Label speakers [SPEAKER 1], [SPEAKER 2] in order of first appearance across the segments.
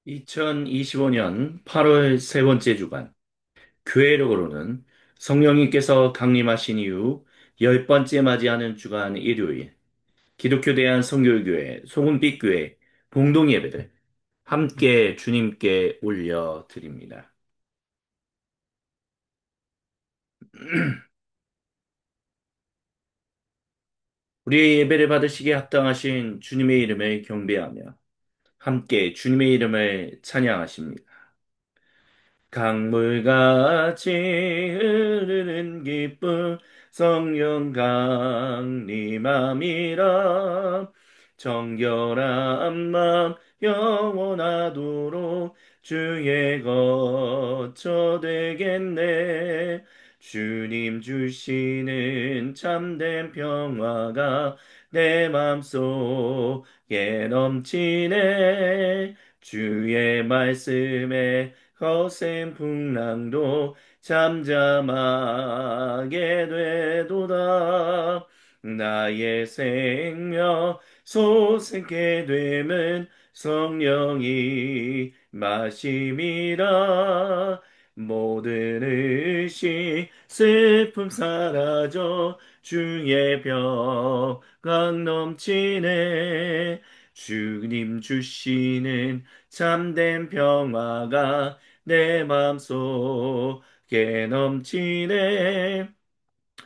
[SPEAKER 1] 2025년 8월 세 번째 주간, 교회력으로는 성령님께서 강림하신 이후 열 번째 맞이하는 주간 일요일, 기독교 대한성결교회, 소금빛교회 공동예배를 함께 주님께 올려드립니다. 우리의 예배를 받으시기에 합당하신 주님의 이름을 경배하며 함께 주님의 이름을 찬양하십니다. 강물같이 흐르는 기쁨 성령 강림함이라 정결한 맘 영원하도록 주의 거처 되겠네. 주님 주시는 참된 평화가 내 맘속에 넘치네. 주의 말씀에 거센 풍랑도 잠잠하게 되도다. 나의 생명 솟게 됨은 성령이 마심이라. 모든 의심 슬픔 사라져 주의 평강 넘치네. 주님 주시는 참된 평화가 내 맘속에 넘치네.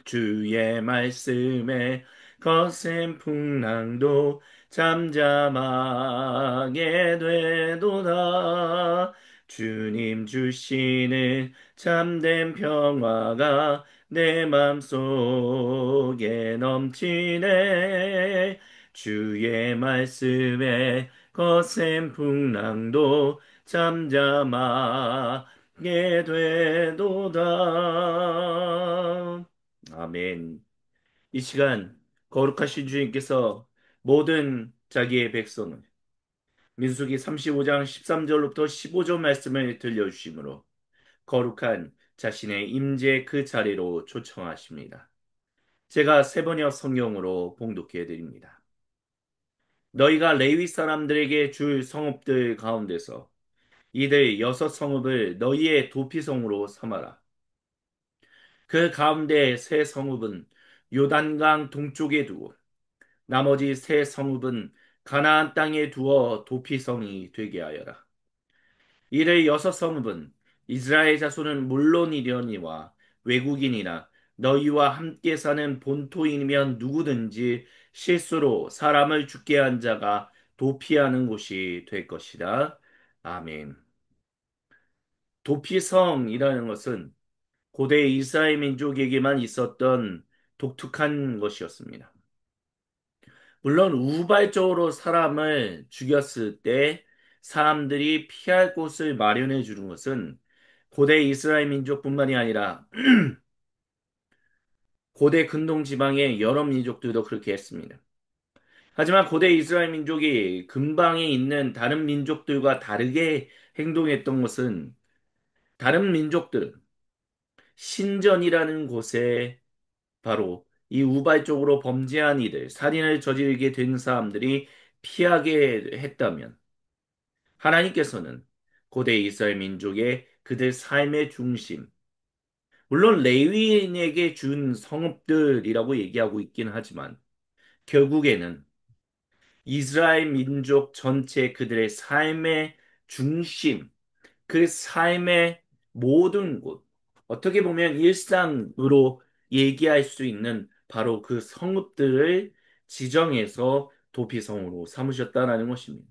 [SPEAKER 1] 주의 말씀에 거센 풍랑도 잠잠하게 되도다. 주님 주시는 참된 평화가 내 맘속에 넘치네. 주의 말씀에 거센 풍랑도 잠잠하게 되도다. 아멘. 이 시간 거룩하신 주님께서 모든 자기의 백성을 민수기 35장 13절로부터 15절 말씀을 들려주시므로 거룩한 자신의 임재 그 자리로 초청하십니다. 제가 세 번역 성경으로 봉독해 드립니다. 너희가 레위 사람들에게 줄 성읍들 가운데서 이들 여섯 성읍을 너희의 도피성으로 삼아라. 그 가운데 세 성읍은 요단강 동쪽에 두고 나머지 세 성읍은 가나안 땅에 두어 도피성이 되게 하여라. 이를 여섯 성읍은 이스라엘 자손은 물론이려니와 외국인이나 너희와 함께 사는 본토인이면 누구든지 실수로 사람을 죽게 한 자가 도피하는 곳이 될 것이다. 아멘. 도피성이라는 것은 고대 이스라엘 민족에게만 있었던 독특한 것이었습니다. 물론 우발적으로 사람을 죽였을 때 사람들이 피할 곳을 마련해 주는 것은 고대 이스라엘 민족뿐만이 아니라 고대 근동 지방의 여러 민족들도 그렇게 했습니다. 하지만 고대 이스라엘 민족이 근방에 있는 다른 민족들과 다르게 행동했던 것은 다른 민족들은 신전이라는 곳에 바로 이 우발적으로 범죄한 이들, 살인을 저지르게 된 사람들이 피하게 했다면 하나님께서는 고대 이스라엘 민족의 그들 삶의 중심, 물론 레위인에게 준 성읍들이라고 얘기하고 있긴 하지만 결국에는 이스라엘 민족 전체 그들의 삶의 중심, 그 삶의 모든 곳, 어떻게 보면 일상으로 얘기할 수 있는 바로 그 성읍들을 지정해서 도피성으로 삼으셨다라는 것입니다.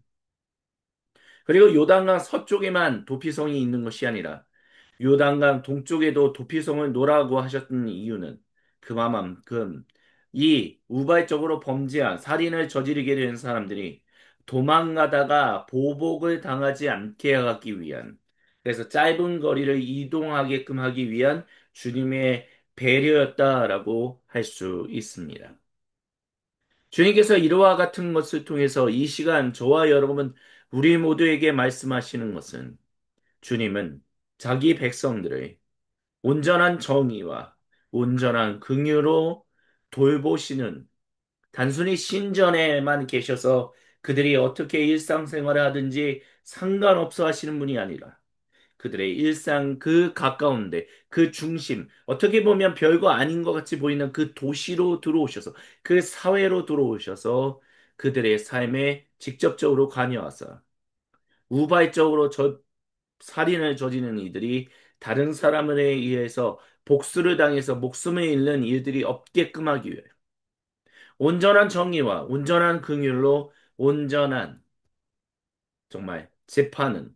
[SPEAKER 1] 그리고 요단강 서쪽에만 도피성이 있는 것이 아니라 요단강 동쪽에도 도피성을 놓으라고 하셨던 이유는 그만큼 이 우발적으로 범죄한 살인을 저지르게 된 사람들이 도망가다가 보복을 당하지 않게 하기 위한, 그래서 짧은 거리를 이동하게끔 하기 위한 주님의 배려였다라고 할 수 있습니다. 주님께서 이러한 같은 것을 통해서 이 시간 저와 여러분 우리 모두에게 말씀하시는 것은 주님은 자기 백성들의 온전한 정의와 온전한 긍휼로 돌보시는, 단순히 신전에만 계셔서 그들이 어떻게 일상생활을 하든지 상관없어 하시는 분이 아니라 그들의 일상 그 가까운데 그 중심 어떻게 보면 별거 아닌 것 같이 보이는 그 도시로 들어오셔서 그 사회로 들어오셔서 그들의 삶에 직접적으로 관여하사 우발적으로 살인을 저지르는 이들이 다른 사람에 의해서 복수를 당해서 목숨을 잃는 일들이 없게끔 하기 위해 온전한 정의와 온전한 긍휼로 온전한 정말 재판은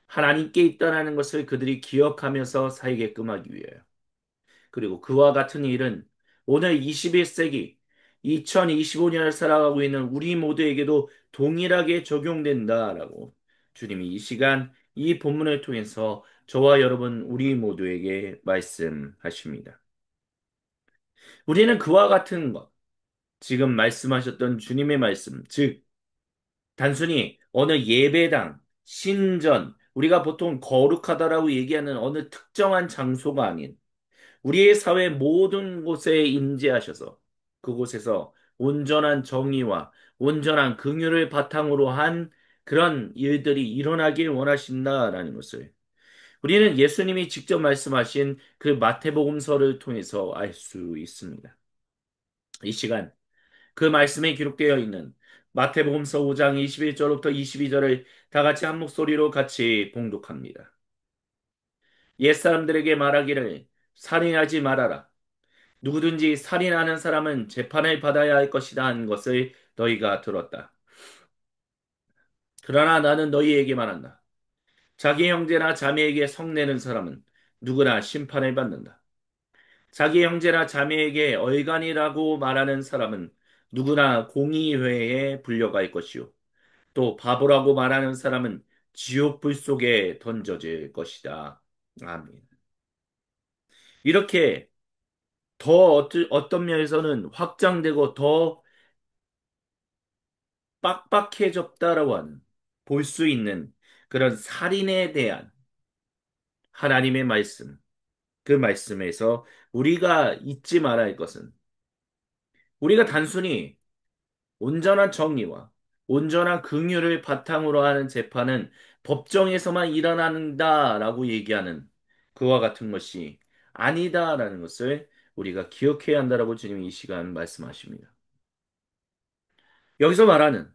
[SPEAKER 1] 하나님께 있다라는 것을 그들이 기억하면서 살게끔 하기 위해요. 그리고 그와 같은 일은 오늘 21세기 2025년을 살아가고 있는 우리 모두에게도 동일하게 적용된다라고 주님이 이 시간 이 본문을 통해서 저와 여러분 우리 모두에게 말씀하십니다. 우리는 그와 같은 것, 지금 말씀하셨던 주님의 말씀, 즉 단순히 어느 예배당, 신전, 우리가 보통 거룩하다라고 얘기하는 어느 특정한 장소가 아닌 우리의 사회 모든 곳에 임재하셔서 그곳에서 온전한 정의와 온전한 긍휼을 바탕으로 한 그런 일들이 일어나길 원하신다라는 것을 우리는 예수님이 직접 말씀하신 그 마태복음서를 통해서 알 수 있습니다. 이 시간 그 말씀에 기록되어 있는 마태복음서 5장 21절부터 22절을 다 같이 한 목소리로 같이 봉독합니다. 옛사람들에게 말하기를 살인하지 말아라. 누구든지 살인하는 사람은 재판을 받아야 할 것이다 한 것을 너희가 들었다. 그러나 나는 너희에게 말한다. 자기 형제나 자매에게 성내는 사람은 누구나 심판을 받는다. 자기 형제나 자매에게 얼간이라고 말하는 사람은 누구나 공의회에 불려갈 것이요. 또 바보라고 말하는 사람은 지옥불 속에 던져질 것이다. 아멘. 이렇게 더 어떤 면에서는 확장되고 더 빡빡해졌다라고 하는 볼 수 있는 그런 살인에 대한 하나님의 말씀, 그 말씀에서 우리가 잊지 말아야 할 것은 우리가 단순히 온전한 정의와 온전한 긍휼을 바탕으로 하는 재판은 법정에서만 일어난다라고 얘기하는 그와 같은 것이 아니다라는 것을 우리가 기억해야 한다라고 주님이 이 시간 말씀하십니다. 여기서 말하는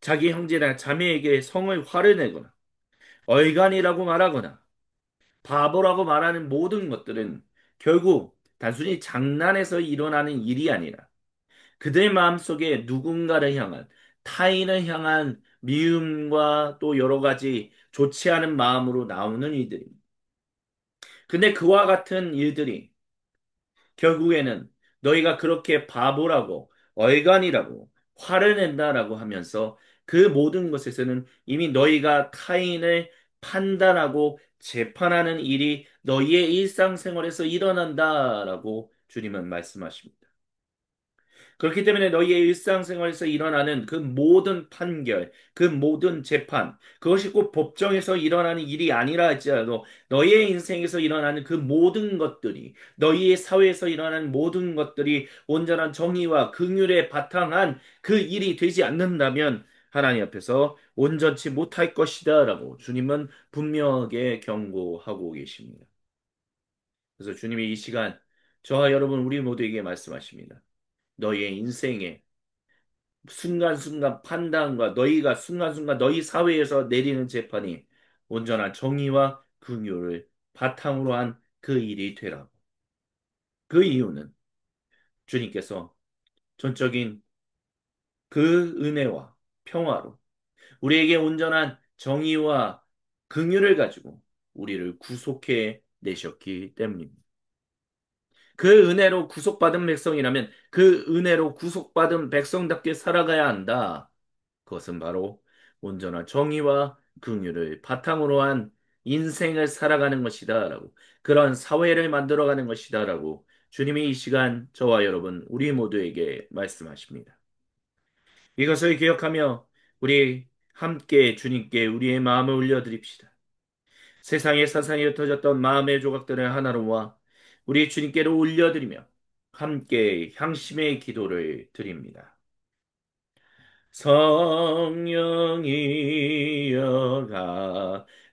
[SPEAKER 1] 자기 형제나 자매에게 성을 화를 내거나 얼간이라고 말하거나 바보라고 말하는 모든 것들은 결국 단순히 장난에서 일어나는 일이 아니라 그들 마음속에 누군가를 향한 타인을 향한 미움과 또 여러 가지 좋지 않은 마음으로 나오는 일들입니다. 근데 그와 같은 일들이 결국에는 너희가 그렇게 바보라고 얼간이라고 화를 낸다라고 하면서 그 모든 것에서는 이미 너희가 타인을 판단하고 재판하는 일이 너희의 일상생활에서 일어난다라고 주님은 말씀하십니다. 그렇기 때문에 너희의 일상생활에서 일어나는 그 모든 판결, 그 모든 재판, 그것이 꼭 법정에서 일어나는 일이 아니라 할지라도 너희의 인생에서 일어나는 그 모든 것들이, 너희의 사회에서 일어나는 모든 것들이 온전한 정의와 긍휼에 바탕한 그 일이 되지 않는다면 하나님 앞에서 온전치 못할 것이다라고 주님은 분명하게 경고하고 계십니다. 그래서 주님이 이 시간 저와 여러분 우리 모두에게 말씀하십니다. 너희의 인생에 순간순간 판단과 너희가 순간순간 너희 사회에서 내리는 재판이 온전한 정의와 긍휼을 바탕으로 한 그 일이 되라고. 그 이유는 주님께서 전적인 그 은혜와 평화로 우리에게 온전한 정의와 긍휼을 가지고 우리를 구속해 내셨기 때문입니다. 그 은혜로 구속받은 백성이라면 그 은혜로 구속받은 백성답게 살아가야 한다. 그것은 바로 온전한 정의와 긍휼을 바탕으로 한 인생을 살아가는 것이다라고 그런 사회를 만들어가는 것이다라고 주님이 이 시간 저와 여러분 우리 모두에게 말씀하십니다. 이것을 기억하며 우리 함께 주님께 우리의 마음을 올려드립시다. 세상에 사상이 흩어졌던 마음의 조각들을 하나로 모아 우리 주님께로 올려드리며 함께 향심의 기도를 드립니다. 성령이여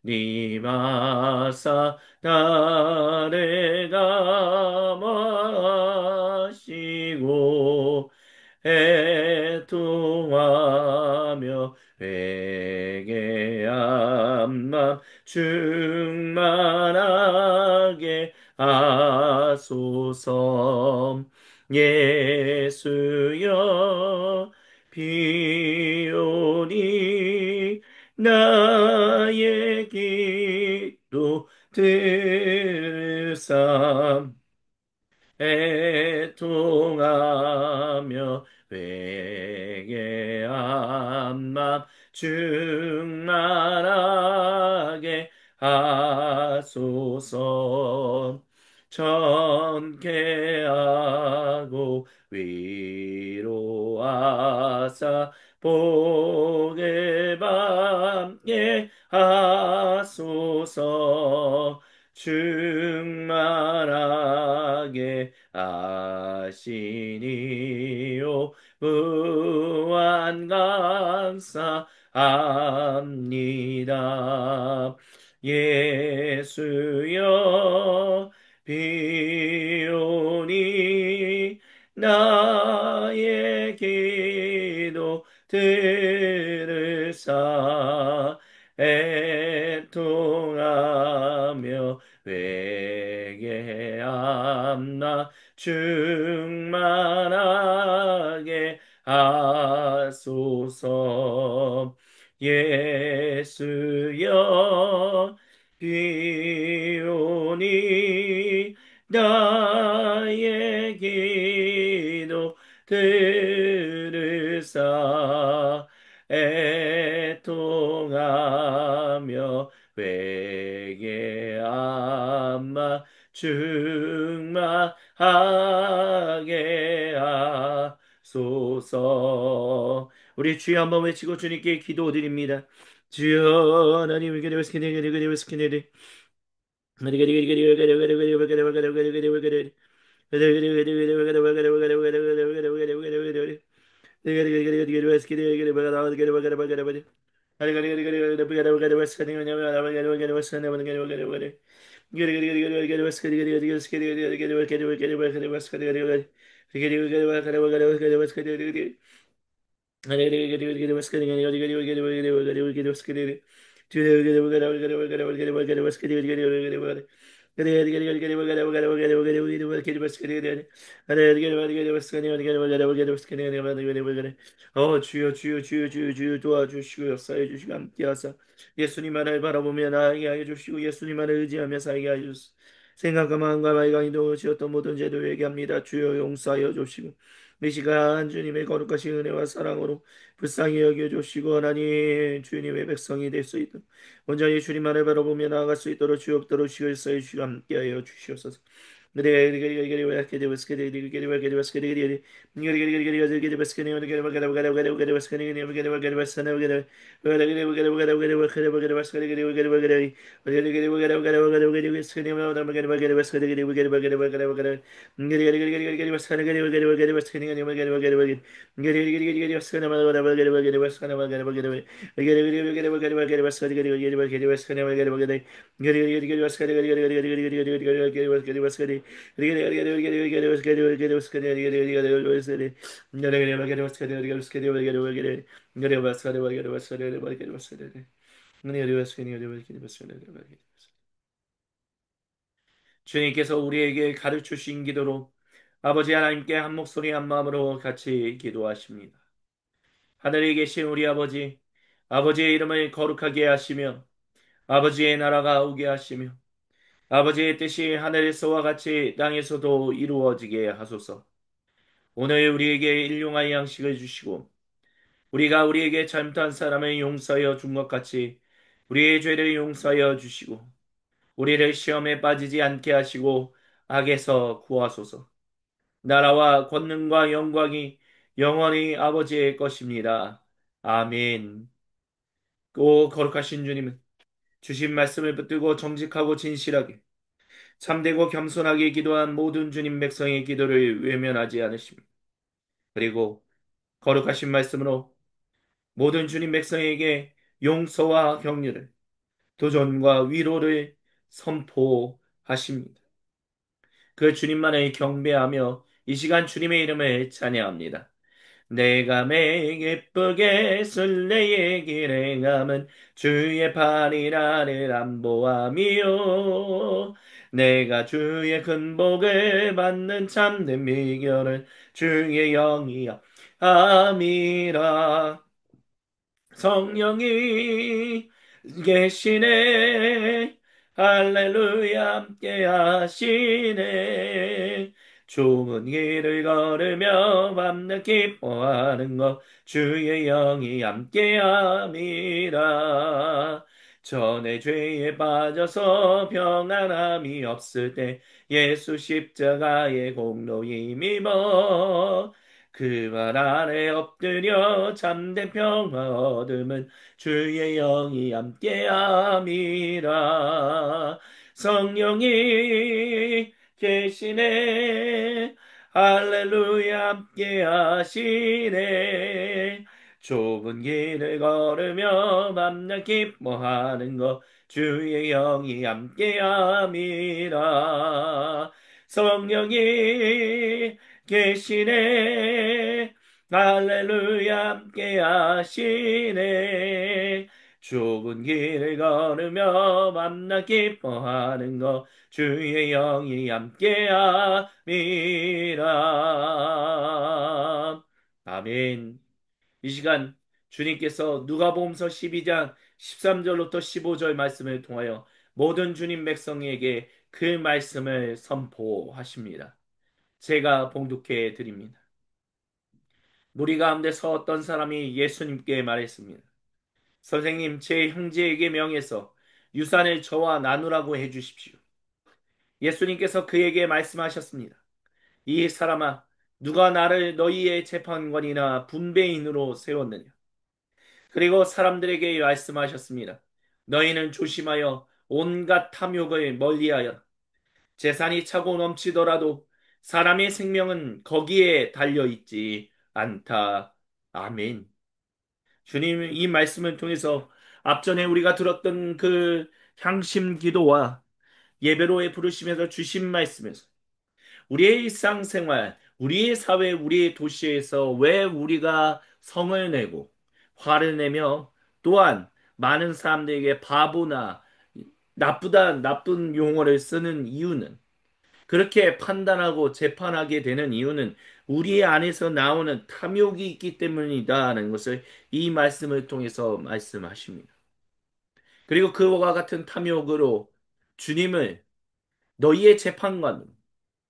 [SPEAKER 1] 가리마사 나를 감하시고 애통하며 회개한 맘 충만하게 하소서. 예수여 비오니 나의 기도 들으사 애통하며 회개한 맘 충만하게 하소서. 정케하고 위로하사 복을 받게 하소서. 충만하게 하시니요 무한 감사합니다. 예수여 비오니 나의 기도 들으사 애통하며 회개함나 충만하게 하소서. 예수여 비오니 나의 기도 들으사 애통하며 회개하마 충만하게 하소서. 우리 주여 한번 외치고 주님께 기도드립니다. 주여 하나님을 기도하시기를 주여 주여 주여 주여 주여 도와주시고 역사해 주시고 함께하사 예수님만을 바라보며 나아가게 하여 주시고 예수님만을 의지하며 살게 하여 주소서. 생각과 마음과 말과 인도를 지었던 모든 죄를 회개합니다. 주여 용서하여 주시고 이 시간 주님의 거룩하신 은혜와 사랑으로 불쌍히 여겨주시고 하나님 주님의 백성이 될 수 있도록 온전히 주님만을 바라보며 나아갈 수 있도록 주옵도록 주여 주시고 함께하여 주시옵소서. 주님께서 우리에게 가르쳐 주신 기도로 아버지 하나님께 한 목소리 한 마음으로 같이 기도하십니다. 하늘에 계신 우리 아버지, 아버지의 이름을 거룩하게 하시며 아버지의 나라가 오게 하시며 아버지의 뜻이 하늘에서와 같이 땅에서도 이루어지게 하소서. 오늘 우리에게 일용할 양식을 주시고 우리가 우리에게 잘못한 사람을 용서하여 준 것 같이 우리의 죄를 용서하여 주시고 우리를 시험에 빠지지 않게 하시고 악에서 구하소서. 나라와 권능과 영광이 영원히 아버지의 것입니다. 아멘. 오 거룩하신 주님은 주신 말씀을 붙들고 정직하고 진실하게 참되고 겸손하게 기도한 모든 주님 백성의 기도를 외면하지 않으십니다. 그리고 거룩하신 말씀으로 모든 주님 백성에게 용서와 격려를, 도전과 위로를 선포하십니다. 그 주님만을 경배하며 이 시간 주님의 이름을 찬양합니다. 내가 매일 기쁘게 순례의 길에 가면 주의 팔이 나를 안보함이요. 내가 주의 큰 복을 받는 참된 비결은 주의 영이야 함이라. 성령이 계시네. 할렐루야 함께 하시네. 좁은 길을 걸으며 밤낮 기뻐하는 것 주의 영이 함께 함이라. 전에 죄에 빠져서 평안함이 없을 때 예수 십자가의 공로 힘입어 그 말 아래 엎드려 잠든 평화 얻음은 주의 영이 함께함이라. 성령이 계시네. 할렐루야 함께하시네. 좁은 길을 걸으며 밤낮 기뻐하는 것 주의 영이 함께함이라. 성령이 계시네. 할렐루야 함께 하시네. 좁은 길을 걸으며 만나 기뻐하는 것 주의 영이 함께 함이라. 아멘. 이 시간 주님께서 누가복음서 12장 13절부터 15절 말씀을 통하여 모든 주님 백성에게 그 말씀을 선포하십니다. 제가 봉독해 드립니다. 무리 가운데서 어떤 사람이 예수님께 말했습니다. 선생님, 제 형제에게 명해서 유산을 저와 나누라고 해주십시오. 예수님께서 그에게 말씀하셨습니다. 이 사람아, 누가 나를 너희의 재판관이나 분배인으로 세웠느냐? 그리고 사람들에게 말씀하셨습니다. 너희는 조심하여 온갖 탐욕을 멀리하여 재산이 차고 넘치더라도 사람의 생명은 거기에 달려 있지 않다. 아멘. 주님 이 말씀을 통해서 앞전에 우리가 들었던 그 향심 기도와 예배로의 부르심에서 주신 말씀에서 우리의 일상생활, 우리의 사회, 우리의 도시에서 왜 우리가 성을 내고 화를 내며 또한 많은 사람들에게 바보나 나쁜 용어를 쓰는 이유는 그렇게 판단하고 재판하게 되는 이유는 우리 안에서 나오는 탐욕이 있기 때문이다라는 것을 이 말씀을 통해서 말씀하십니다. 그리고 그와 같은 탐욕으로 주님을 너희의 재판관으로,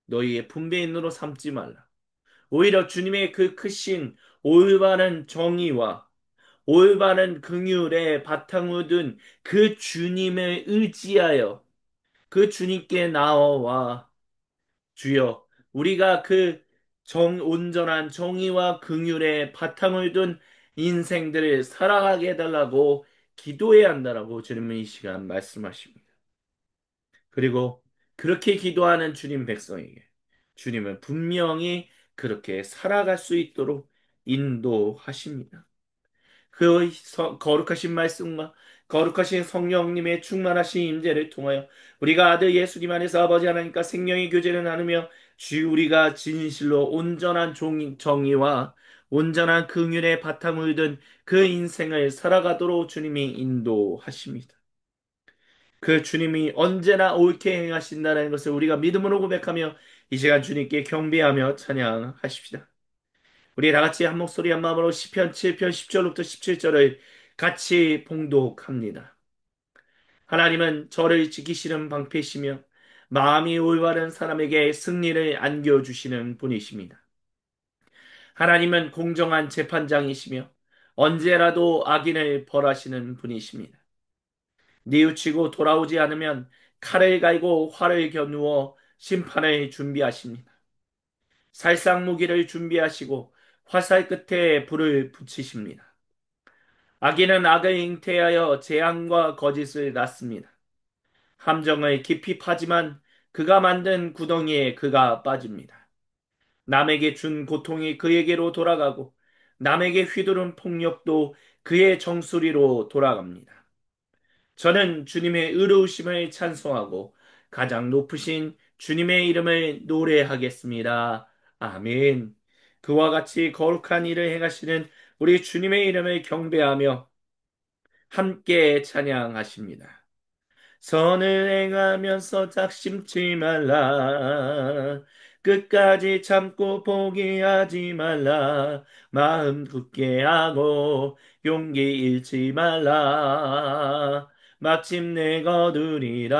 [SPEAKER 1] 너희의 분배인으로 삼지 말라. 오히려 주님의 그 크신 올바른 정의와 올바른 긍휼의 바탕을 둔 그 주님을 의지하여 그 주님께 나와 주여, 우리가 그 온전한 정의와 긍휼의 바탕을 둔 인생들을 살아가게 해달라고 기도해야 한다라고 주님은 이 시간 말씀하십니다. 그리고 그렇게 기도하는 주님 백성에게 주님은 분명히 그렇게 살아갈 수 있도록 인도하십니다. 그 거룩하신 말씀과 거룩하신 성령님의 충만하신 임재를 통하여 우리가 아들 예수님 안에서 아버지 하나님과 생명의 교제를 나누며 주 우리가 진실로 온전한 정의와 온전한 긍휼의 바탕을 둔 그 인생을 살아가도록 주님이 인도하십니다. 그 주님이 언제나 옳게 행하신다는 것을 우리가 믿음으로 고백하며 이 시간 주님께 경배하며 찬양하십시다. 우리 다 같이 한 목소리 한 마음으로 시편 7편 10절부터 17절을 같이 봉독합니다. 하나님은 저를 지키시는 방패시며 마음이 올바른 사람에게 승리를 안겨주시는 분이십니다. 하나님은 공정한 재판장이시며 언제라도 악인을 벌하시는 분이십니다. 뉘우치고 돌아오지 않으면 칼을 갈고 활을 겨누어 심판을 준비하십니다. 살상무기를 준비하시고 화살 끝에 불을 붙이십니다. 악인은 악을 잉태하여 재앙과 거짓을 낳습니다. 함정을 깊이 파지만 그가 만든 구덩이에 그가 빠집니다. 남에게 준 고통이 그에게로 돌아가고 남에게 휘두른 폭력도 그의 정수리로 돌아갑니다. 저는 주님의 의로우심을 찬송하고 가장 높으신 주님의 이름을 노래하겠습니다. 아멘. 그와 같이 거룩한 일을 행하시는 우리 주님의 이름을 경배하며 함께 찬양하십니다. 선을 행하면서 작심치 말라. 끝까지 참고 포기하지 말라. 마음 굳게 하고 용기 잃지 말라. 마침내 거두리라.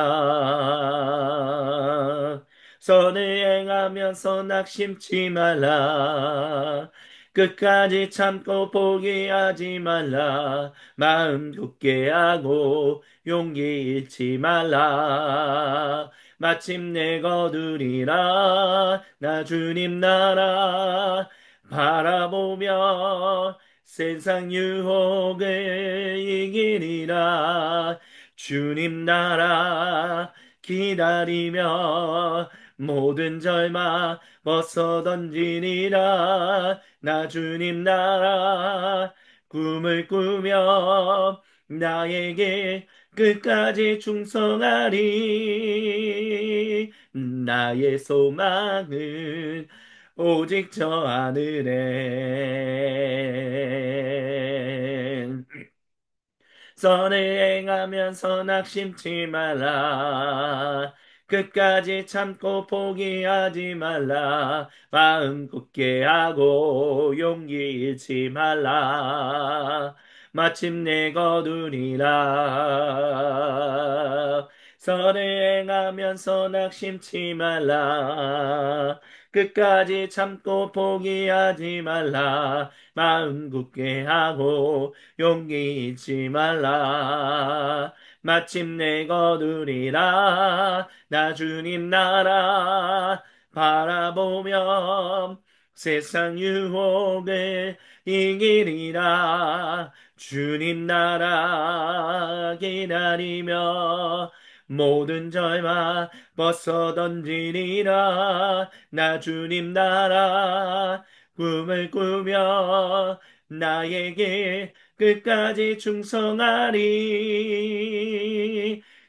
[SPEAKER 1] 선을 행하면서 낙심치 말라. 끝까지 참고 포기하지 말라. 마음 굳게 하고 용기 잃지 말라. 마침내 거두리라. 나 주님 나라 바라보며 세상 유혹을 이기리라. 주님 나라 기다리며 모든 절망 벗어 던지리라. 나 주님 나라 꿈을 꾸며 나에게 끝까지 충성하리. 나의 소망은 오직 저 하늘에. 선을 행하면서 낙심치 말라. 끝까지 참고 포기하지 말라. 마음 굳게 하고 용기 잃지 말라. 마침내 거두리라. 선을 행하면서 낙심치 말라. 끝까지 참고 포기하지 말라. 마음 굳게 하고 용기 잃지 말라. 마침내 거두리라. 나 주님 나라 바라보며 세상 유혹을 이기리라. 주님 나라 기다리며 모든 절망 벗어 던지리라. 나 주님 나라 꿈을 꾸며 나에게 끝까지 충성하리.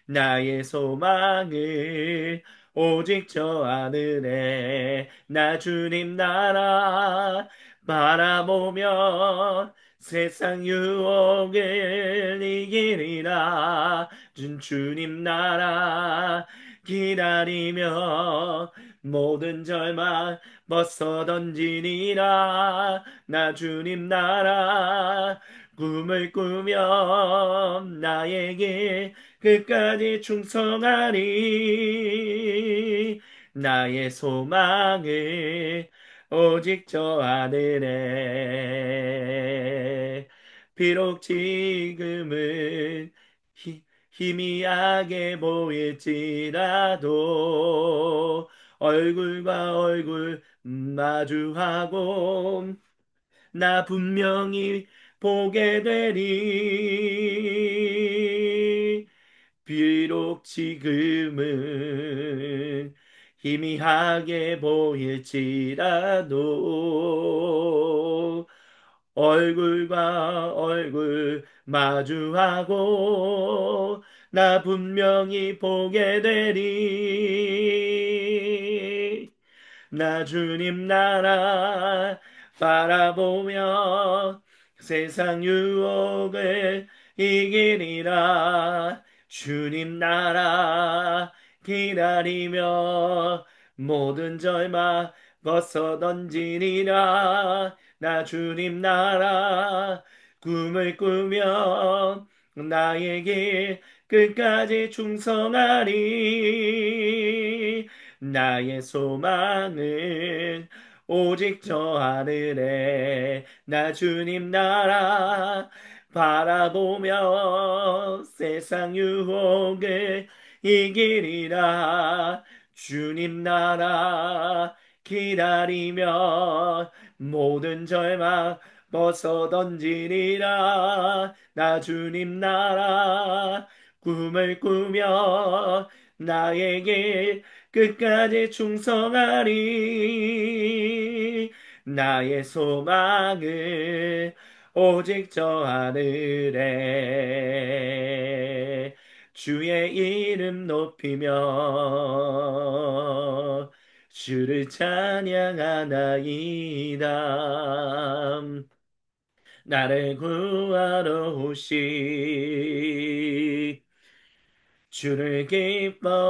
[SPEAKER 1] 나의 소망을 오직 저 하늘에. 나 주님 나라 바라보며 세상 유혹을 이기리라. 주님 나라 기다리며 모든 절망 벗어 던지리라. 나 주님 나라 꿈을 꾸며 나에게 끝까지 충성하리. 나의 소망을 오직 저 하늘에. 비록 지금은 희미하게 보일지라도 얼굴과 얼굴 마주하고 나 분명히 보게 되리. 비록 지금은 희미하게 보일지라도 얼굴과 얼굴 마주하고 나 분명히 보게 되리. 나 주님 나라 바라보며 세상 유혹을 이기리라. 주님 나라 기다리며 모든 절망 벗어 던지리라. 나 주님 나라 꿈을 꾸며 나에게 끝까지 충성하리. 나의 소망은 오직 저 하늘에. 나 주님 나라 바라보며 세상 유혹을 이기리라. 주님 나라 기다리며 모든 절망 벗어 던지리라. 나 주님 나라 꿈을 꾸며 나에게 끝까지 충성하리. 나의 소망을 오직 저 하늘에 주의 이름 높이며 주를 찬양하나이다. 나를 구하러 오시 주를 기뻐하나이다.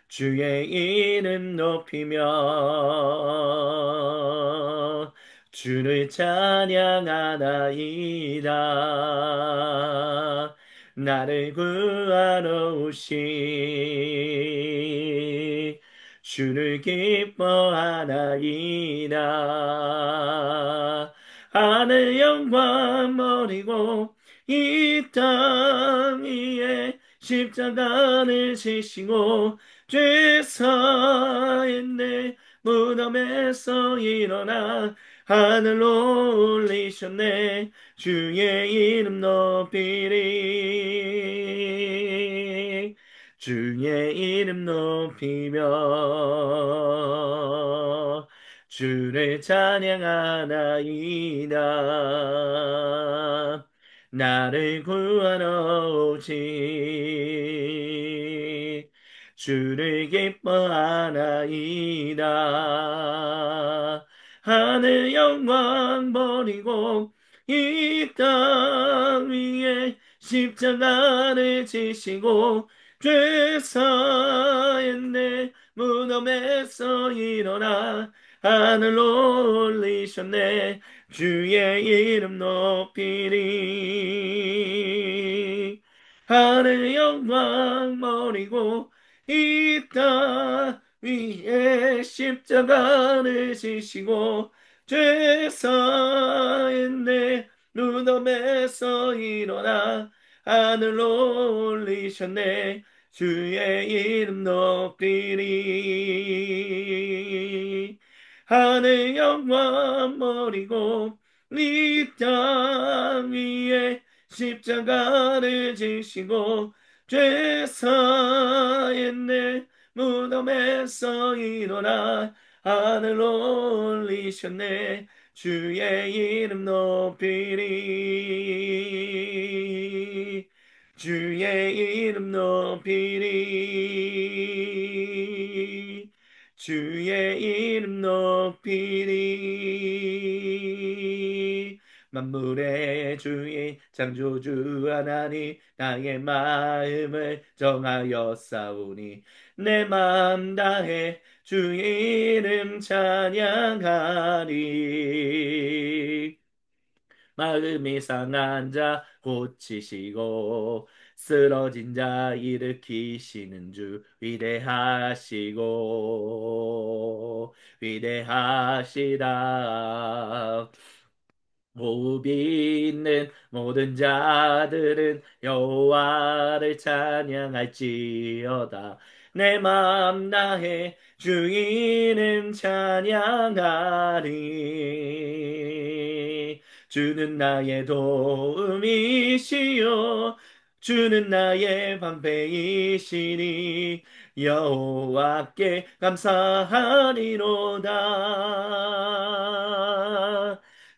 [SPEAKER 1] 주의 이름 높이며 주를 찬양하나이다. 나를 구하러 오신 주를 기뻐하나이다. 하늘 영광 버리고 이 땅 위에 십자가를 지시고 죄 사했네. 무덤에서 일어나 하늘로 올리셨네. 주의 이름 높이리. 주의 이름 높이며 주를 찬양하나이다. 나를 구하러 오신 주를 기뻐하나이다. 하늘 영광 버리고 이 땅 위에 십자가를 지시고 죄 사했네. 무덤에서 일어나 하늘로 올리셨네. 주의 이름 높이리. 하늘 영광 버리고 이 땅 위에 십자가를 지시고 죄 사했네. 무덤에서 일어나 하늘로 올리셨네. 주의 이름 높이리. 하늘 영광 버리고 이 땅 위에 십자가를 지시고 죄 사했네. 무덤에서 일어나 하늘로 올리셨네. 주의 이름 높이리. 주의 이름 높이리. 주의 이름 높이리. 만물의 주인 창조주 하나님 나의 마음을 정하여 싸우니 내 마음 다해 주 이름 찬양하리. 마음이 상한 자 고치시고 쓰러진 자 일으키시는 주 위대하시고 위대하시다. 호흡이 있는 모든 자들은 여호와를 찬양할지어다. 내 마음 다해 주 이름 찬양하리. 주는 나의 도움이시요 주는 나의 방패이시니 여호와께 감사하리로다.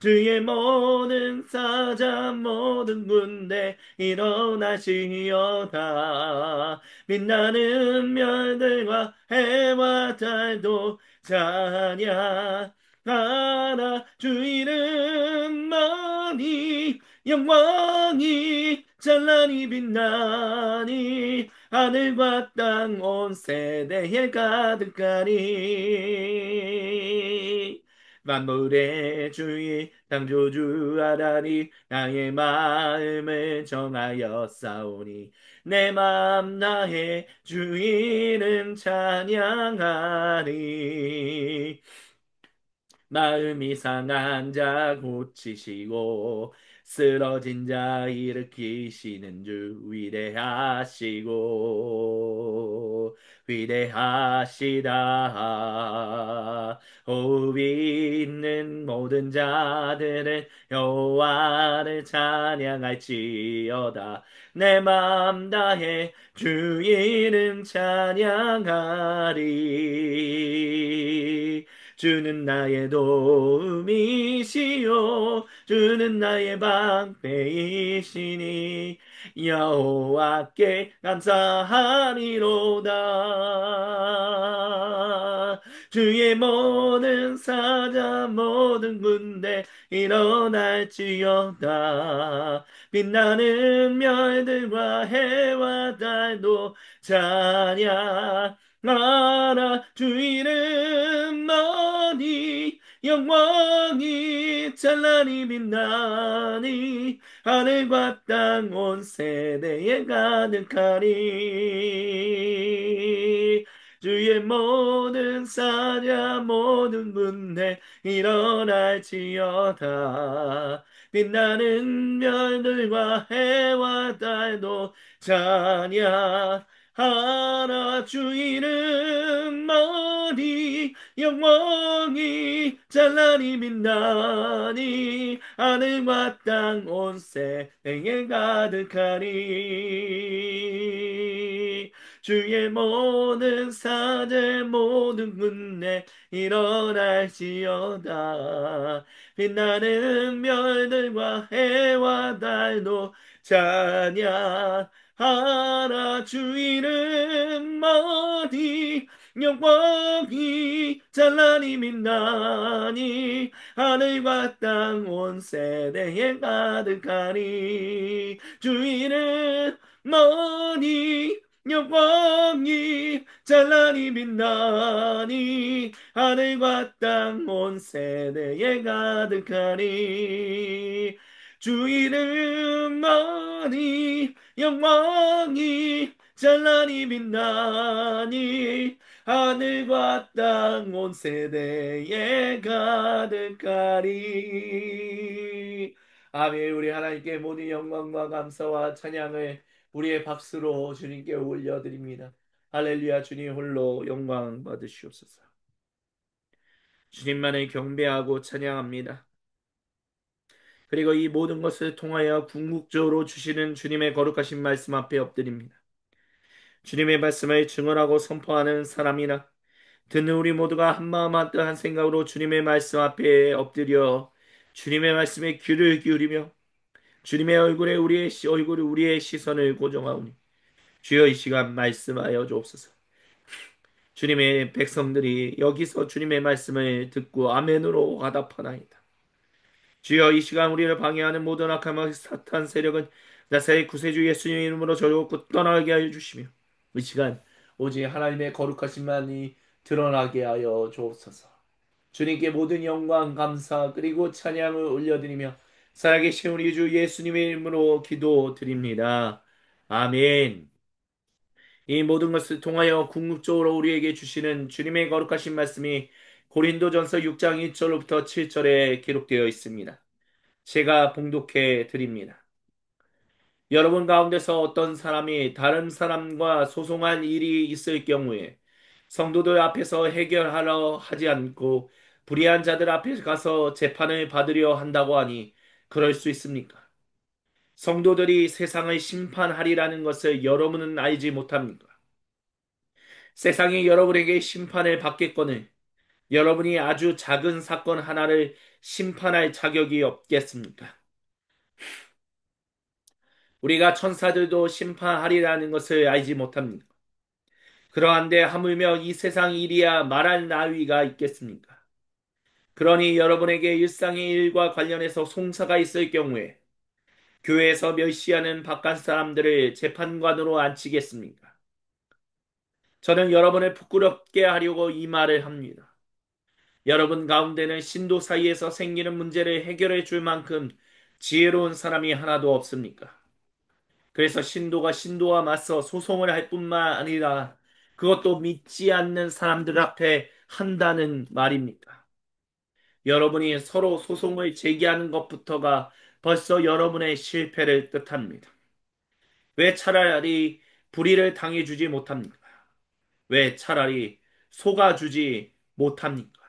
[SPEAKER 1] 주의 모든 사자 모든 군대 일어나시어다. 빛나는 별들과 해와 달도 찬양하라. 주 이름만이 영광이 찬란히 빛나니 하늘과 땅 온 세대에 가득하니 만물의 주인 창조주 하나님 나의 마음을 정하여 싸우니 내 마음 나의 주 이름 찬양하리. 마음이 상한 자 고치시고 쓰러진 자 일으키시는 주 위대하시고 위대하시다. 호흡이 있는 모든 자들은 여호와를 찬양할지어다. 내 마음 다해 주 이름 찬양하리. 주는 나의 도움이시요 주는 나의 방패이시니 여호와께 감사하리로다. 주의 모든 사자 모든 군대 일어날지어다. 빛나는 별들과 해와 달도 찬양하라. 주 이름 머니 영광이 찬란히 빛나니 하늘과 땅 온 세대에 가득하니 주의 모든 사자 모든 군대 일어날지어다. 빛나는 별들과 해와 달도 찬양하라. 주 이름 머리 영광이 찬란히 빛나니 하늘과 땅 온 세상에 가득하니 주의 모든 사제 모든 군대 일어날지어다. 빛나는 별들과 해와 달도 찬양하라. 주 이름 어디 영광이 찬란히 빛나니 하늘과 땅 온 세대에 가득하니 주 이름 어디 영광이 찬란히 빛나니 하늘과 땅 온 세대에 가득하니 주 이름만이 영광이 찬란히 빛나니 하늘과 땅 온 세대에 가득하리. 아멘. 우리 하나님께 모든 영광과 감사와 찬양을 우리의 박수로 주님께 올려드립니다. 할렐루야. 주님 홀로 영광 받으시옵소서. 주님만을 경배하고 찬양합니다. 그리고 이 모든 것을 통하여 궁극적으로 주시는 주님의 거룩하신 말씀 앞에 엎드립니다. 주님의 말씀을 증언하고 선포하는 사람이나 듣는 우리 모두가 한마음 한뜻 한 생각으로 주님의 말씀 앞에 엎드려 주님의 말씀에 귀를 기울이며 주님의 얼굴에 우리의 시선을 고정하오니 주여 이 시간 말씀하여 주옵소서. 주님의 백성들이 여기서 주님의 말씀을 듣고 아멘으로 화답하나이다. 주여 이 시간 우리를 방해하는 모든 악한 사탄 세력은 나사의 구세주 예수님의 이름으로 저주고 떠나게 하여 주시며 이 시간 오직 하나님의 거룩하심만이 드러나게 하여 주옵소서. 주님께 모든 영광 감사 그리고 찬양을 올려드리며 살아계신 우리 주 예수님의 이름으로 기도드립니다. 아멘. 이 모든 것을 통하여 궁극적으로 우리에게 주시는 주님의 거룩하신 말씀이 고린도전서 6장 1절로부터 7절에 기록되어 있습니다. 제가 봉독해 드립니다. 여러분 가운데서 어떤 사람이 다른 사람과 소송한 일이 있을 경우에 성도들 앞에서 해결하려 하지 않고 불의한 자들 앞에 가서 재판을 받으려 한다고 하니 그럴 수 있습니까? 성도들이 세상을 심판하리라는 것을 여러분은 알지 못합니까? 세상이 여러분에게 심판을 받겠거늘 여러분이 아주 작은 사건 하나를 심판할 자격이 없겠습니까? 우리가 천사들도 심판하리라는 것을 알지 못합니까? 그러한데 하물며 이 세상 일이야 말할 나위가 있겠습니까? 그러니 여러분에게 일상의 일과 관련해서 송사가 있을 경우에 교회에서 멸시하는 바깥 사람들을 재판관으로 앉히겠습니까? 저는 여러분을 부끄럽게 하려고 이 말을 합니다. 여러분 가운데는 신도 사이에서 생기는 문제를 해결해 줄 만큼 지혜로운 사람이 하나도 없습니까? 그래서 신도가 신도와 맞서 소송을 할 뿐만 아니라 그것도 믿지 않는 사람들 앞에 한다는 말입니까? 여러분이 서로 소송을 제기하는 것부터가 벌써 여러분의 실패를 뜻합니다. 왜 차라리 불의를 당해주지 못합니까? 왜 차라리 속아주지 못합니까?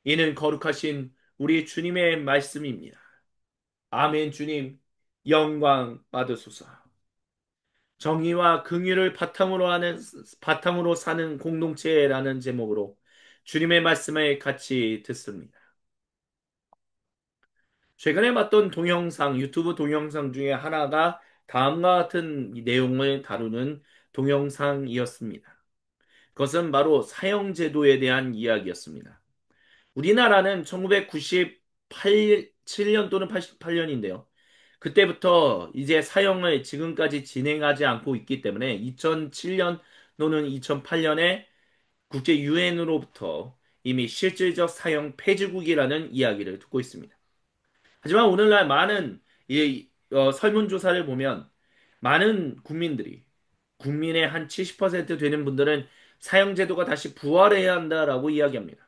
[SPEAKER 1] 이는 거룩하신 우리 주님의 말씀입니다. 아멘. 주님 영광 받으소서. 정의와 긍휼을 바탕으로 사는 공동체라는 제목으로 주님의 말씀을 같이 듣습니다. 최근에 봤던 동영상, 유튜브 동영상 중에 하나가 다음과 같은 이 내용을 다루는 동영상이었습니다. 그것은 바로 사형제도에 대한 이야기였습니다. 우리나라는 1998, 7년 또는 88년인데요. 그때부터 이제 사형을 지금까지 진행하지 않고 있기 때문에 2007년 또는 2008년에 국제 유엔으로부터 이미 실질적 사형 폐지국이라는 이야기를 듣고 있습니다. 하지만 오늘날 많은 설문조사를 보면 많은 국민의 한 70% 되는 분들은 사형제도가 다시 부활해야 한다라고 이야기합니다.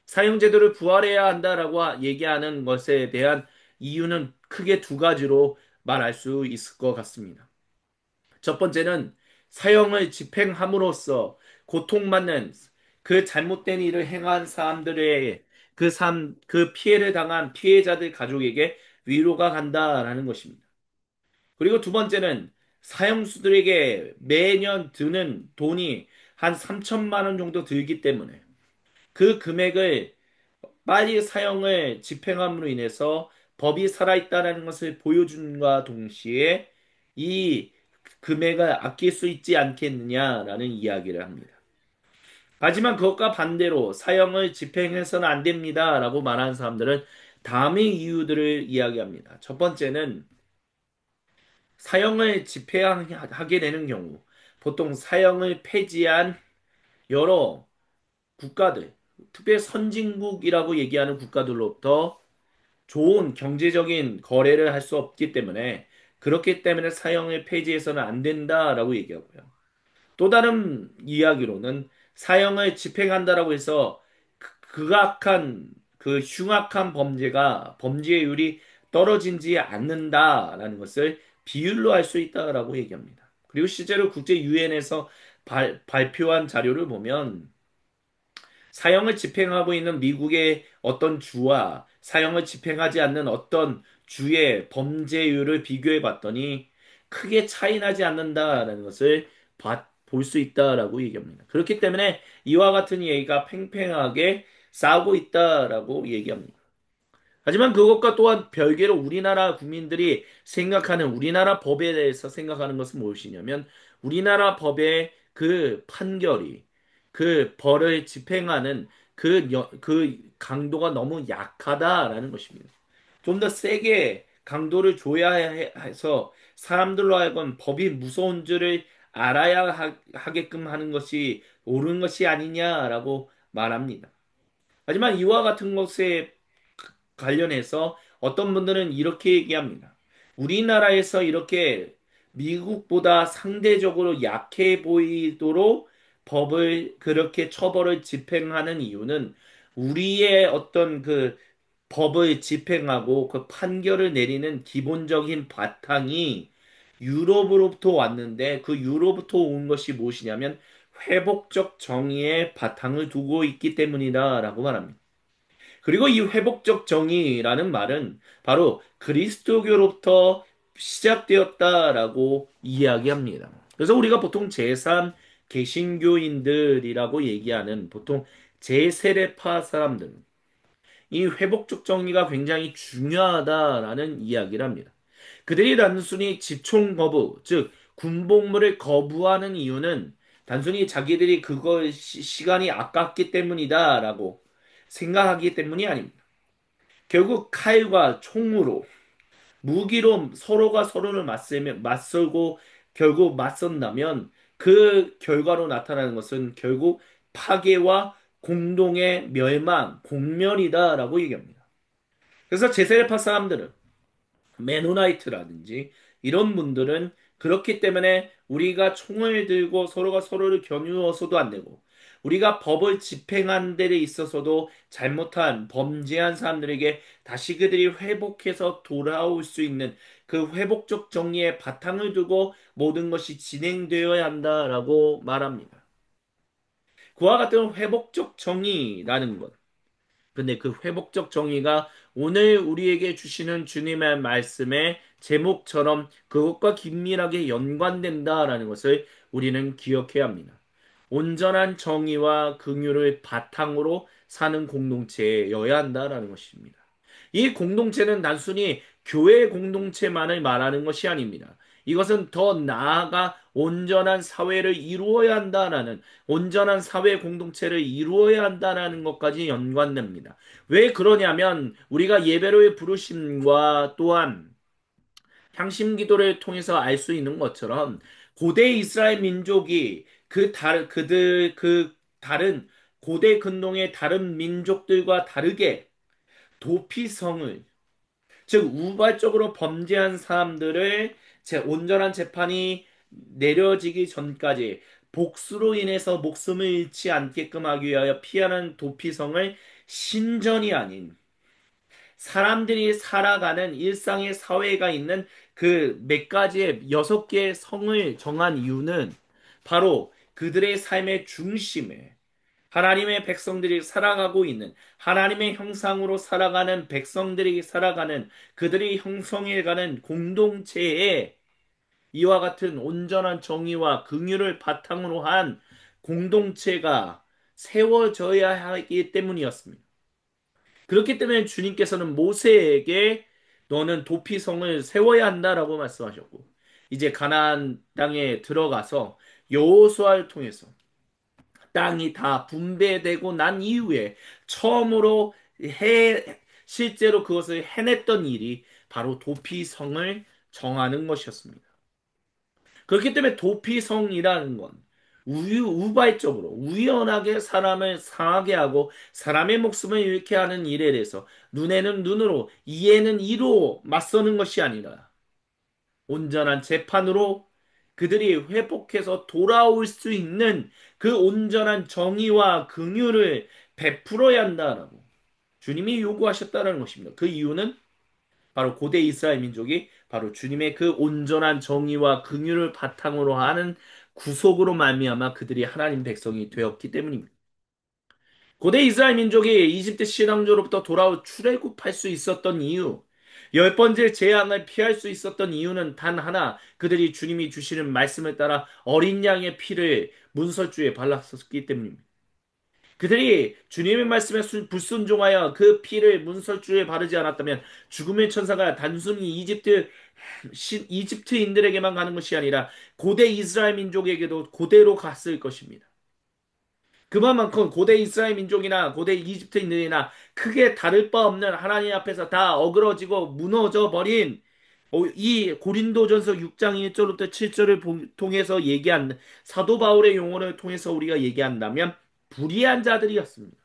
[SPEAKER 1] 사형제도를 부활해야 한다라고 얘기하는 것에 대한 이유는 크게 두 가지로 말할 수 있을 것 같습니다. 첫 번째는 사형을 집행함으로써 고통받는 그 잘못된 일을 행한 사람들의 그 피해를 당한 피해자들 가족에게 위로가 간다라는 것입니다. 그리고 두 번째는 사형수들에게 매년 드는 돈이 한 3천만 원 정도 들기 때문에 그 금액을 빨리 사형을 집행함으로 인해서 법이 살아있다는 것을 보여준과 동시에 이 금액을 아낄 수 있지 않겠느냐라는 이야기를 합니다. 하지만 그것과 반대로 사형을 집행해서는 안 됩니다라고 말하는 사람들은 다음의 이유들을 이야기합니다. 첫 번째는 사형을 집행하게 되는 경우 보통 사형을 폐지한 여러 국가들, 특히 선진국이라고 얘기하는 국가들로부터 좋은 경제적인 거래를 할 수 없기 때문에 그렇기 때문에 사형을 폐지해서는 안 된다라고 얘기하고요. 또 다른 이야기로는 사형을 집행한다라고 해서 극악한 흉악한 범죄가 범죄율이 떨어지지 않는다라는 것을 비율로 할 수 있다라고 얘기합니다. 그리고 실제로 국제 유엔에서 발표한 자료를 보면 사형을 집행하고 있는 미국의 어떤 주와 사형을 집행하지 않는 어떤 주의 범죄율을 비교해 봤더니 크게 차이 나지 않는다라는 것을 볼 수 있다라고 얘기합니다. 그렇기 때문에 이와 같은 얘기가 팽팽하게 싸우고 있다라고 얘기합니다. 하지만 그것과 또한 별개로 우리나라 국민들이 생각하는 우리나라 법에 대해서 생각하는 것은 무엇이냐면 우리나라 법의 그 판결이 그 벌을 집행하는 그 강도가 너무 약하다라는 것입니다. 좀 더 세게 강도를 줘야 해서 사람들로 하여금 법이 무서운 줄을 알아야 하게끔 하는 것이 옳은 것이 아니냐라고 말합니다. 하지만 이와 같은 것에 관련해서 어떤 분들은 이렇게 얘기합니다. 우리나라에서 이렇게 미국보다 상대적으로 약해 보이도록 법을 그렇게 처벌을 집행하는 이유는 우리의 어떤 그 법을 집행하고 그 판결을 내리는 기본적인 바탕이 유럽으로부터 왔는데 그 유럽부터 온 것이 무엇이냐면 회복적 정의의 바탕을 두고 있기 때문이다라고 말합니다. 그리고 이 회복적 정의라는 말은 바로 그리스도교로부터 시작되었다라고 이야기합니다. 그래서 우리가 보통 제3 개신교인들이라고 얘기하는 보통 제세례파 사람들은 이 회복적 정의가 굉장히 중요하다라는 이야기를 합니다. 그들이 단순히 집총 거부, 즉 군복무를 거부하는 이유는 단순히 자기들이 그거 시간이 아깝기 때문이다라고 생각하기 때문이 아닙니다. 결국 칼과 총으로 무기로 서로가 서로를 맞설고 결국 맞선다면 그 결과로 나타나는 것은 결국 파괴와 공동의 멸망, 공멸이다라고 얘기합니다. 그래서 제세례파 사람들은 메노나이트라든지 이런 분들은 그렇기 때문에 우리가 총을 들고 서로가 서로를 겨누어서도 안 되고 우리가 법을 집행한 데에 있어서도 잘못한 범죄한 사람들에게 다시 그들이 회복해서 돌아올 수 있는 그 회복적 정의의 바탕을 두고 모든 것이 진행되어야 한다라고 말합니다. 그와 같은 회복적 정의라는 것. 근데 그 회복적 정의가 오늘 우리에게 주시는 주님의 말씀의 제목처럼 그것과 긴밀하게 연관된다라는 것을 우리는 기억해야 합니다. 온전한 정의와 긍휼을 바탕으로 사는 공동체여야 한다라는 것입니다. 이 공동체는 단순히 교회 공동체만을 말하는 것이 아닙니다. 이것은 더 나아가 온전한 사회를 이루어야 한다라는, 온전한 사회 공동체를 이루어야 한다라는 것까지 연관됩니다. 왜 그러냐면 우리가 예배로의 부르심과 또한 향심 기도를 통해서 알 수 있는 것처럼 고대 이스라엘 민족이 그 다른 고대 근동의 다른 민족들과 다르게 도피성을, 즉 우발적으로 범죄한 사람들을 제 온전한 재판이 내려지기 전까지 복수로 인해서 목숨을 잃지 않게끔 하기 위하여 피하는 도피성을 신전이 아닌 사람들이 살아가는 일상의 사회가 있는 그 몇 가지의 6개의 성을 정한 이유는 바로 그들의 삶의 중심에 하나님의 백성들이 살아가고 있는 하나님의 형상으로 살아가는 백성들이 살아가는 그들이 형성해가는 공동체에 이와 같은 온전한 정의와 긍휼을 바탕으로 한 공동체가 세워져야 하기 때문이었습니다. 그렇기 때문에 주님께서는 모세에게 너는 도피성을 세워야 한다라고 말씀하셨고 이제 가나안 땅에 들어가서 여호수아를 통해서 땅이 다 분배되고 난 이후에 처음으로 실제로 그것을 해냈던 일이 바로 도피성을 정하는 것이었습니다. 그렇기 때문에 도피성이라는 건 우발적으로 우연하게 사람을 상하게 하고 사람의 목숨을 잃게 하는 일에 대해서 눈에는 눈으로 이에는 이로 맞서는 것이 아니라 온전한 재판으로 그들이 회복해서 돌아올 수 있는 그 온전한 정의와 긍휼을 베풀어야 한다라고 주님이 요구하셨다는 것입니다. 그 이유는 바로 고대 이스라엘 민족이 바로 주님의 그 온전한 정의와 긍휼을 바탕으로 하는 구속으로 말미암아 그들이 하나님 백성이 되었기 때문입니다. 고대 이스라엘 민족이 이집트 신앙조로부터 돌아올 출애굽할 수 있었던 이유, 열 번째 재앙을 피할 수 있었던 이유는 단 하나, 그들이 주님이 주시는 말씀을 따라 어린 양의 피를 문설주에 발랐었기 때문입니다. 그들이 주님의 말씀에 불순종하여 그 피를 문설주에 바르지 않았다면 죽음의 천사가 단순히 이집트인들에게만 가는 것이 아니라 고대 이스라엘 민족에게도 고대로 갔을 것입니다. 그만큼 고대 이스라엘 민족이나 고대 이집트인들이나 크게 다를 바 없는 하나님 앞에서 다 어그러지고 무너져 버린 이 고린도전서 6장 1절부터 7절을 통해서 얘기한 사도 바울의 용어를 통해서 우리가 얘기한다면 불의한 자들이었습니다.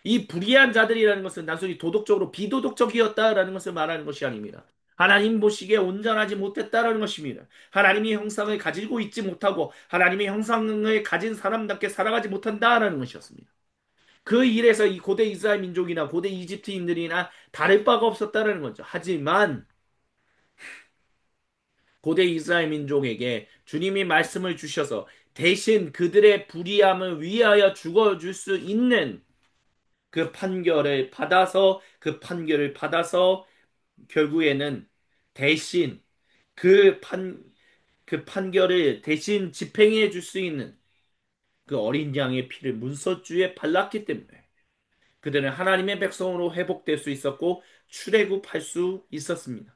[SPEAKER 1] 이 불의한 자들이라는 것은 단순히 도덕적으로 비도덕적이었다라는 것을 말하는 것이 아닙니다. 하나님 보시기에 온전하지 못했다라는 것입니다. 하나님의 형상을 가지고 있지 못하고 하나님의 형상을 가진 사람답게 살아가지 못한다라는 것이었습니다. 그 일에서 이 고대 이스라엘 민족이나 고대 이집트인들이나 다를 바가 없었다라는 거죠. 하지만 고대 이스라엘 민족에게 주님이 말씀을 주셔서 대신 그들의 불의함을 위하여 죽어줄 수 있는 그 판결을 받아서 결국에는 대신 그 그 판결을 대신 집행해 줄 수 있는 그 어린 양의 피를 문서주에 발랐기 때문에 그들은 하나님의 백성으로 회복될 수 있었고 출애굽할 수 있었습니다.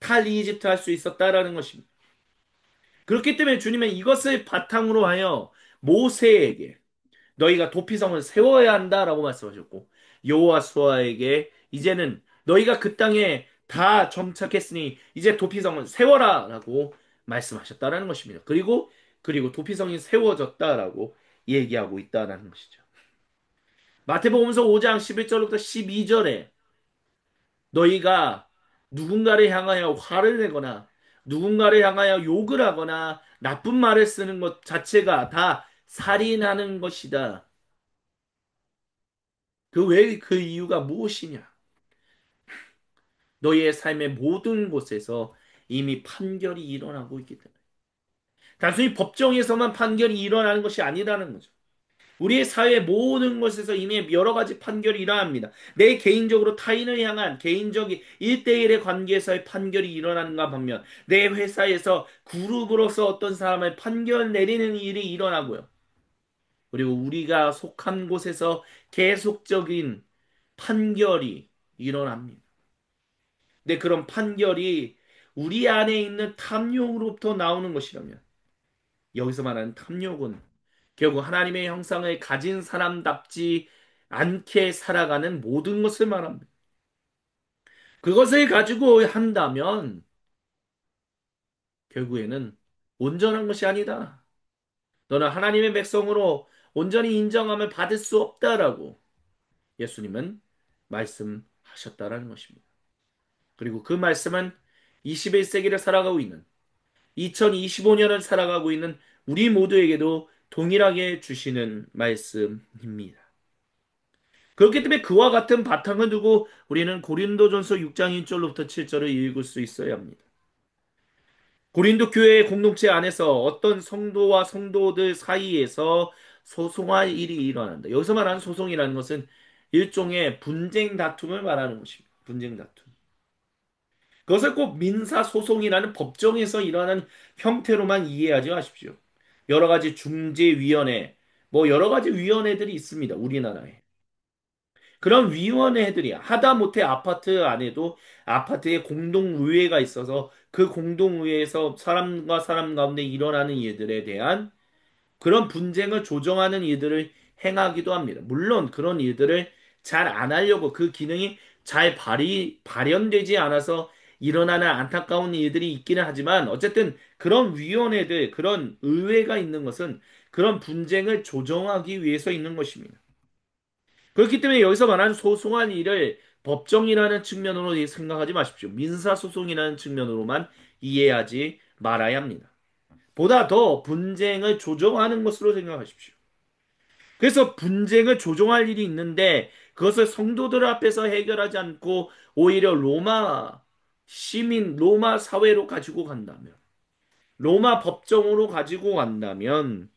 [SPEAKER 1] 탈이집트 할 수 있었다라는 것입니다. 그렇기 때문에 주님은 이것을 바탕으로 하여 모세에게 너희가 도피성을 세워야 한다라고 말씀하셨고 여호와수아에게 이제는 너희가 그 땅에 다 정착했으니 이제 도피성을 세워라라고 말씀하셨다라는 것입니다. 그리고 도피성이 세워졌다라고 얘기하고 있다라는 것이죠. 마태복음서 5장 11절부터 12절에 너희가 누군가를 향하여 화를 내거나 누군가를 향하여 욕을 하거나 나쁜 말을 쓰는 것 자체가 다 살인하는 것이다. 그 이유가 무엇이냐? 너희의 삶의 모든 곳에서 이미 판결이 일어나고 있기 때문에. 단순히 법정에서만 판결이 일어나는 것이 아니라는 거죠. 우리의 사회 모든 곳에서 이미 여러 가지 판결이 일어납니다. 내 개인적으로 타인을 향한 개인적인 1대1의 관계에서의 판결이 일어나는가 반면 내 회사에서 그룹으로서 어떤 사람을 판결 내리는 일이 일어나고요. 그리고 우리가 속한 곳에서 계속적인 판결이 일어납니다. 근데 그런 판결이 우리 안에 있는 탐욕으로부터 나오는 것이라면 여기서 말하는 탐욕은 결국 하나님의 형상을 가진 사람답지 않게 살아가는 모든 것을 말합니다. 그것을 가지고 한다면 결국에는 온전한 것이 아니다. 너는 하나님의 백성으로 온전히 인정함을 받을 수 없다라고 예수님은 말씀하셨다라는 것입니다. 그리고 그 말씀은 21세기를 살아가고 있는 2025년을 살아가고 있는 우리 모두에게도 동일하게 주시는 말씀입니다. 그렇기 때문에 그와 같은 바탕을 두고 우리는 고린도전서 6장 1절로부터 7절을 읽을 수 있어야 합니다. 고린도 교회의 공동체 안에서 어떤 성도와 성도들 사이에서 소송할 일이 일어난다. 여기서 말하는 소송이라는 것은 일종의 분쟁 다툼을 말하는 것입니다. 분쟁 다툼. 그것을 꼭 민사 소송이라는 법정에서 일어나는 형태로만 이해하지 마십시오. 여러 가지 중재위원회, 뭐 여러 가지 위원회들이 있습니다. 우리나라에. 그런 위원회들이 하다못해 아파트 안에도 아파트에 공동의회가 있어서 그 공동의회에서 사람과 사람 가운데 일어나는 일들에 대한 그런 분쟁을 조정하는 일들을 행하기도 합니다. 물론 그런 일들을 잘 안 하려고 그 기능이 잘 발현되지 않아서 일어나는 안타까운 일들이 있기는 하지만 어쨌든 그런 위원회들, 그런 의회가 있는 것은 그런 분쟁을 조정하기 위해서 있는 것입니다. 그렇기 때문에 여기서 말하는 소송한 일을 법정이라는 측면으로 생각하지 마십시오. 민사소송이라는 측면으로만 이해하지 말아야 합니다. 보다 더 분쟁을 조정하는 것으로 생각하십시오. 그래서 분쟁을 조정할 일이 있는데 그것을 성도들 앞에서 해결하지 않고 오히려 로마 시민, 로마 사회로 가지고 간다면, 로마 법정으로 가지고 간다면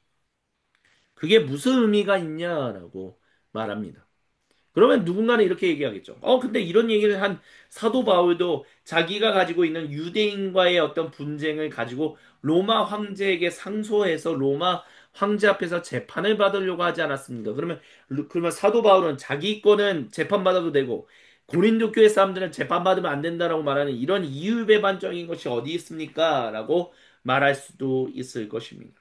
[SPEAKER 1] 그게 무슨 의미가 있냐라고 말합니다. 그러면 누군가는 이렇게 얘기하겠죠. 근데 이런 얘기를 한 사도 바울도 자기가 가지고 있는 유대인과의 어떤 분쟁을 가지고 로마 황제에게 상소해서 로마 황제 앞에서 재판을 받으려고 하지 않았습니까? 그러면 사도 바울은 자기 거는 재판받아도 되고 고린도 교회 사람들은 재판받으면 안 된다라고 말하는 이런 이율배반적인 것이 어디 있습니까? 라고 말할 수도 있을 것입니다.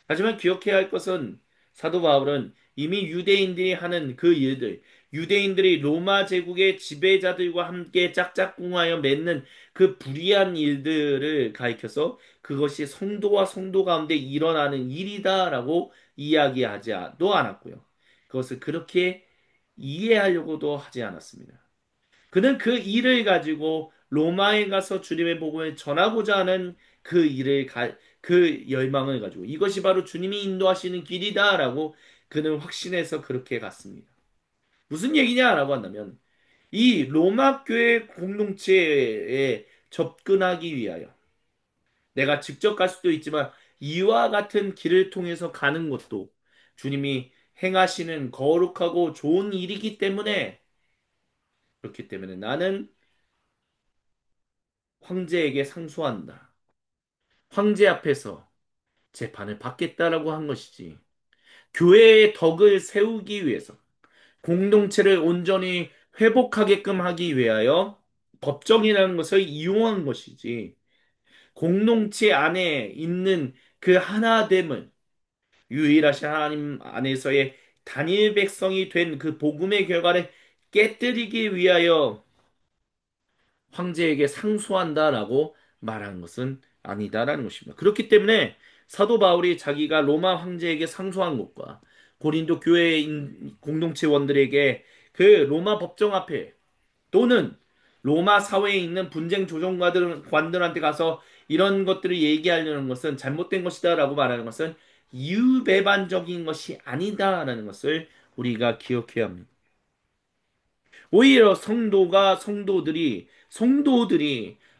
[SPEAKER 1] 하지만 기억해야 할 것은 사도 바울은 이미 유대인들이 하는 그 일들, 유대인들이 로마 제국의 지배자들과 함께 짝짝꿍하여 맺는 그 불의한 일들을 가리켜서 그것이 성도와 성도 가운데 일어나는 일이다라고 이야기하지도 않았고요. 그것을 그렇게 이해하려고도 하지 않았습니다. 그는 그 일을 가지고 로마에 가서 주님의 복음을 전하고자 하는 그 열망을 가지고 이것이 바로 주님이 인도하시는 길이다라고 그는 확신해서 그렇게 갔습니다. 무슨 얘기냐라고 한다면 이 로마 교회 공동체에 접근하기 위하여 내가 직접 갈 수도 있지만 이와 같은 길을 통해서 가는 것도 주님이 행하시는 거룩하고 좋은 일이기 때문에 그렇기 때문에 나는 황제에게 상소한다. 황제 앞에서 재판을 받겠다라고 한 것이지. 교회의 덕을 세우기 위해서 공동체를 온전히 회복하게끔 하기 위하여 법정이라는 것을 이용한 것이지. 공동체 안에 있는 그 하나됨을 유일하신 하나님 안에서의 단일 백성이 된 그 복음의 결과를 깨뜨리기 위하여 황제에게 상소한다라고 말한 것은 아니다라는 것입니다. 그렇기 때문에 사도 바울이 자기가 로마 황제에게 상소한 것과 고린도 교회 공동체원들에게 그 로마 법정 앞에 또는 로마 사회에 있는 분쟁 조정관들한테 가서 이런 것들을 얘기하려는 것은 잘못된 것이다라고 말하는 것은 이유배반적인 것이 아니다라는 것을 우리가 기억해야 합니다. 오히려 성도들이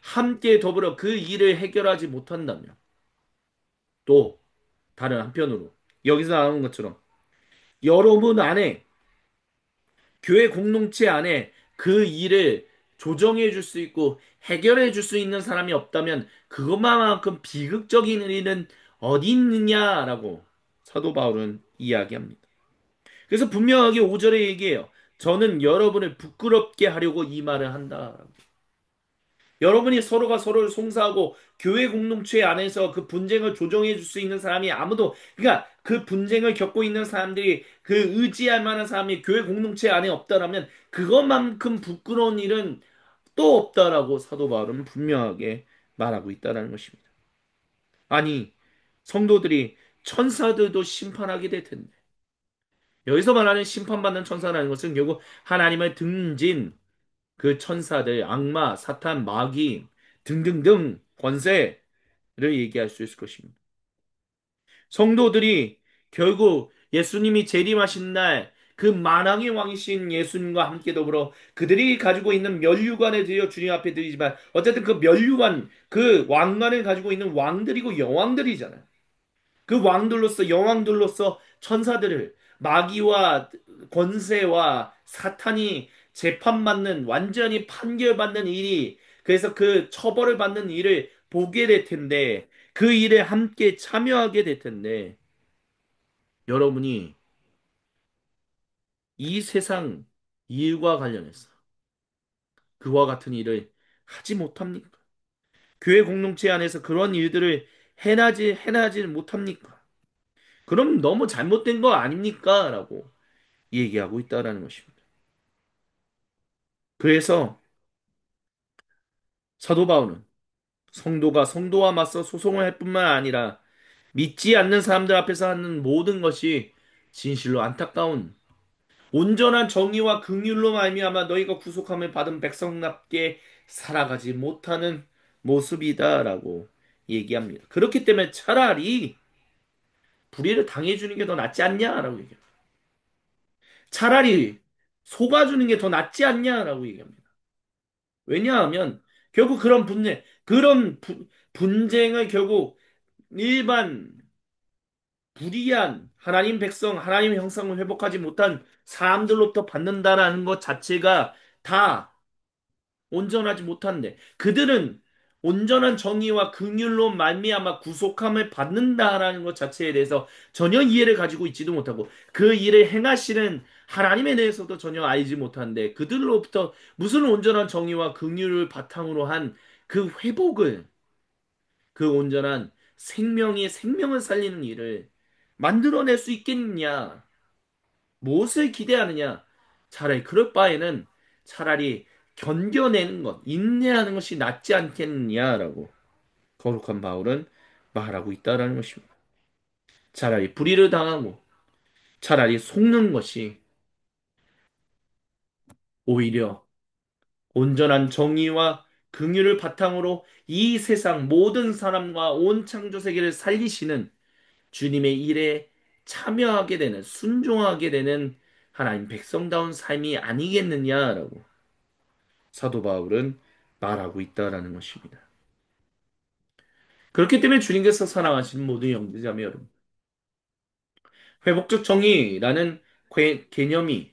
[SPEAKER 1] 함께 더불어 그 일을 해결하지 못한다면 또 다른 한편으로 여기서 나오는 것처럼 여러분 안에 교회 공동체 안에 그 일을 조정해 줄 수 있고 해결해 줄 수 있는 사람이 없다면 그것만큼 비극적인 일은 어디 있느냐라고 사도 바울은 이야기합니다. 그래서 분명하게 5절에 얘기해요. 저는 여러분을 부끄럽게 하려고 이 말을 한다. 여러분이 서로가 서로를 송사하고 교회 공동체 안에서 그 분쟁을 조정해 줄 수 있는 사람이 아무도, 그러니까 그 분쟁을 겪고 있는 사람들이 그 의지할 만한 사람이 교회 공동체 안에 없다라면 그것만큼 부끄러운 일은 또 없다라고 사도 바울은 분명하게 말하고 있다는 것입니다. 아니, 성도들이 천사들도 심판하게 될 텐데. 여기서 말하는 심판받는 천사라는 것은 결국 하나님을 등진 그 천사들, 악마, 사탄, 마귀 등등등 권세를 얘기할 수 있을 것입니다. 성도들이 결국 예수님이 재림하신 날 그 만왕의 왕이신 예수님과 함께 더불어 그들이 가지고 있는 면류관에 드려 주님 앞에 드리지만 어쨌든 그 면류관, 그 왕관을 가지고 있는 왕들이고 여왕들이잖아요. 그 왕들로서 여왕들로서 천사들을 마귀와 권세와 사탄이 재판받는 완전히 판결받는 일이 그래서 그 처벌을 받는 일을 보게 될 텐데 그 일에 함께 참여하게 될 텐데 여러분이 이 세상 일과 관련해서 그와 같은 일을 하지 못합니까? 교회 공동체 안에서 그런 일들을 해나지 못합니까? 그럼 너무 잘못된 거 아닙니까? 라고 얘기하고 있다라는 것입니다. 그래서 사도 바울은 성도가 성도와 맞서 소송을 할 뿐만 아니라 믿지 않는 사람들 앞에서 하는 모든 것이 진실로 안타까운 온전한 정의와 긍휼로 말미암아 너희가 구속함을 받은 백성답게 살아가지 못하는 모습이다라고 얘기합니다. 그렇기 때문에 차라리 불의를 당해주는 게 더 낫지 않냐라고 얘기합니다. 차라리 속아주는 게 더 낫지 않냐라고 얘기합니다. 왜냐하면 결국 분쟁을 결국 일반 불의한 하나님 백성, 하나님 형상을 회복하지 못한 사람들로부터 받는다라는 것 자체가 다 온전하지 못한데 그들은 온전한 정의와 긍휼로 말미암아 구속함을 받는다라는 것 자체에 대해서 전혀 이해를 가지고 있지도 못하고 그 일을 행하시는 하나님에 대해서도 전혀 알지 못하는데 그들로부터 무슨 온전한 정의와 긍휼을 바탕으로 한 그 회복을 그 온전한 생명을 살리는 일을 만들어낼 수 있겠느냐? 무엇을 기대하느냐? 차라리 그럴 바에는 차라리 견뎌내는 것, 인내하는 것이 낫지 않겠느냐라고 거룩한 바울은 말하고 있다라는 것입니다. 차라리 불의를 당하고 차라리 속는 것이 오히려 온전한 정의와 긍휼을 바탕으로 이 세상 모든 사람과 온 창조 세계를 살리시는 주님의 일에 참여하게 되는 순종하게 되는 하나님 백성다운 삶이 아니겠느냐라고 사도 바울은 말하고 있다라는 것입니다. 그렇기 때문에 주님께서 사랑하시는 모든 형제자매 여러분, 회복적 정의라는 개념이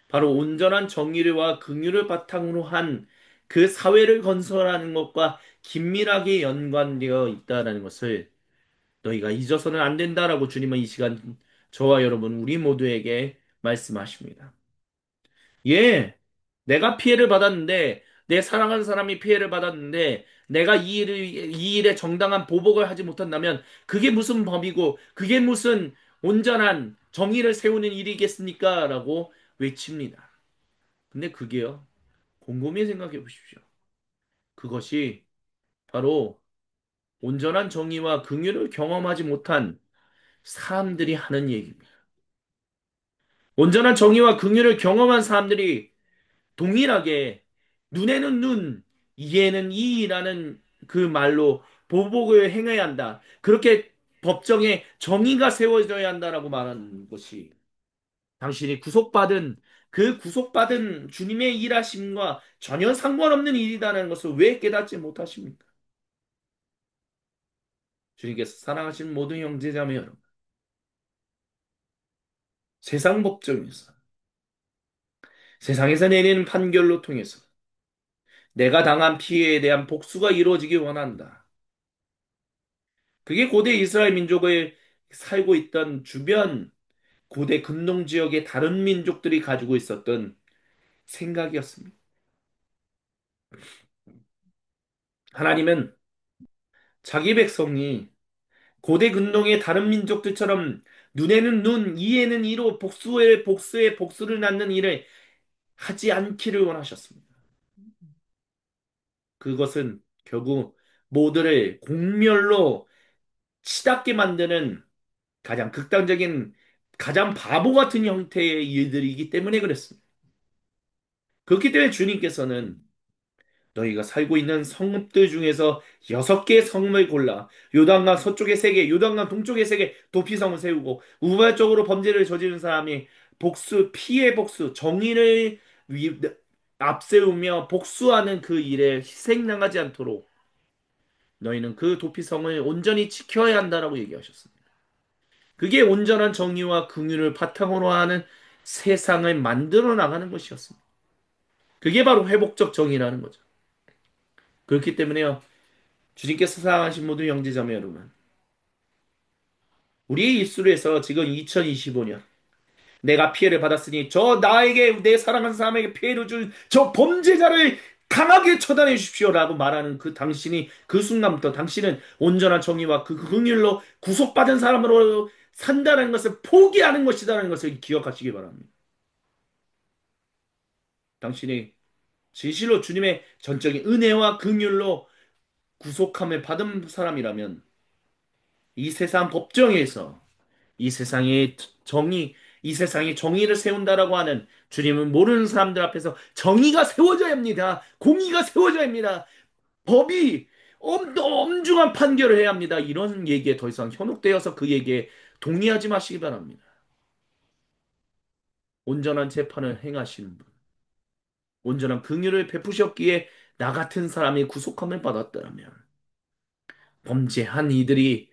[SPEAKER 1] 바로 온전한 정의와 긍휼을 바탕으로 한 그 사회를 건설하는 것과 긴밀하게 연관되어 있다라는 것을 너희가 잊어서는 안 된다라고 주님은 이 시간 저와 여러분 우리 모두에게 말씀하십니다. 예, 내가 피해를 받았는데, 내 사랑하는 사람이 피해를 받았는데, 내가 이 일에 정당한 보복을 하지 못한다면, 그게 무슨 법이고, 그게 무슨 온전한 정의를 세우는 일이겠습니까? 라고 외칩니다. 근데 그게요, 곰곰이 생각해 보십시오. 그것이 바로 온전한 정의와 긍휼을 경험하지 못한 사람들이 하는 얘기입니다. 온전한 정의와 긍휼을 경험한 사람들이 동일하게 눈에는 눈, 이에는 이라는 그 말로 보복을 행해야 한다. 그렇게 법정에 정의가 세워져야 한다라고 말하는 것이 당신이 구속받은 그 구속받은 주님의 일하심과 전혀 상관없는 일이라는 것을 왜 깨닫지 못하십니까? 주님께서 사랑하시는 모든 형제자매 여러분, 세상 법정에서 세상에서 내리는 판결로 통해서 내가 당한 피해에 대한 복수가 이루어지기 원한다. 그게 고대 이스라엘 민족의 살고 있던 주변 고대 근동 지역의 다른 민족들이 가지고 있었던 생각이었습니다. 하나님은 자기 백성이 고대 근동의 다른 민족들처럼 눈에는 눈, 이에는 이로 복수에 복수를 낳는 일을 하지 않기를 원하셨습니다. 그것은 결국 모두를 공멸로 치닫게 만드는 가장 극단적인, 가장 바보 같은 형태의 일들이기 때문에 그랬습니다. 그렇기 때문에 주님께서는 너희가 살고 있는 성읍들 중에서 6개의 성읍을 골라 요단강 서쪽에 3개, 요단강 동쪽에 3개 도피성을 세우고 우발적으로 범죄를 저지른 사람이 피해 복수, 정의를 위- 앞세우며 복수하는 그 일에 희생당하지 않도록 너희는 그 도피성을 온전히 지켜야 한다라고 얘기하셨습니다. 그게 온전한 정의와 긍휼을 바탕으로 하는 세상을 만들어 나가는 것이었습니다. 그게 바로 회복적 정의라는 거죠. 그렇기 때문에요. 주님께서 사랑하신 모든 형제자매 여러분, 우리의 입술에서 지금 2025년 내가 피해를 받았으니 저 나에게 내 사랑하는 사람에게 피해를 준 저 범죄자를 강하게 처단해 주십시오라고 말하는 그 당신이 그 순간부터 당신은 온전한 정의와 그 긍휼로 구속받은 사람으로 산다는 것을 포기하는 것이다라는 것을 기억하시기 바랍니다. 당신이 진실로 주님의 전적인 은혜와 긍휼로 구속함을 받은 사람이라면 이 세상 법정에서 이 세상의 정의, 이 세상에 정의를 세운다라고 하는 주님은 모르는 사람들 앞에서 정의가 세워져야 합니다. 공의가 세워져야 합니다. 법이 엄중한 판결을 해야 합니다. 이런 얘기에 더 이상 현혹되어서 그 얘기에 동의하지 마시기 바랍니다. 온전한 재판을 행하시는 분, 온전한 긍휼을 베푸셨기에 나 같은 사람이 구속함을 받았다면 범죄한 이들이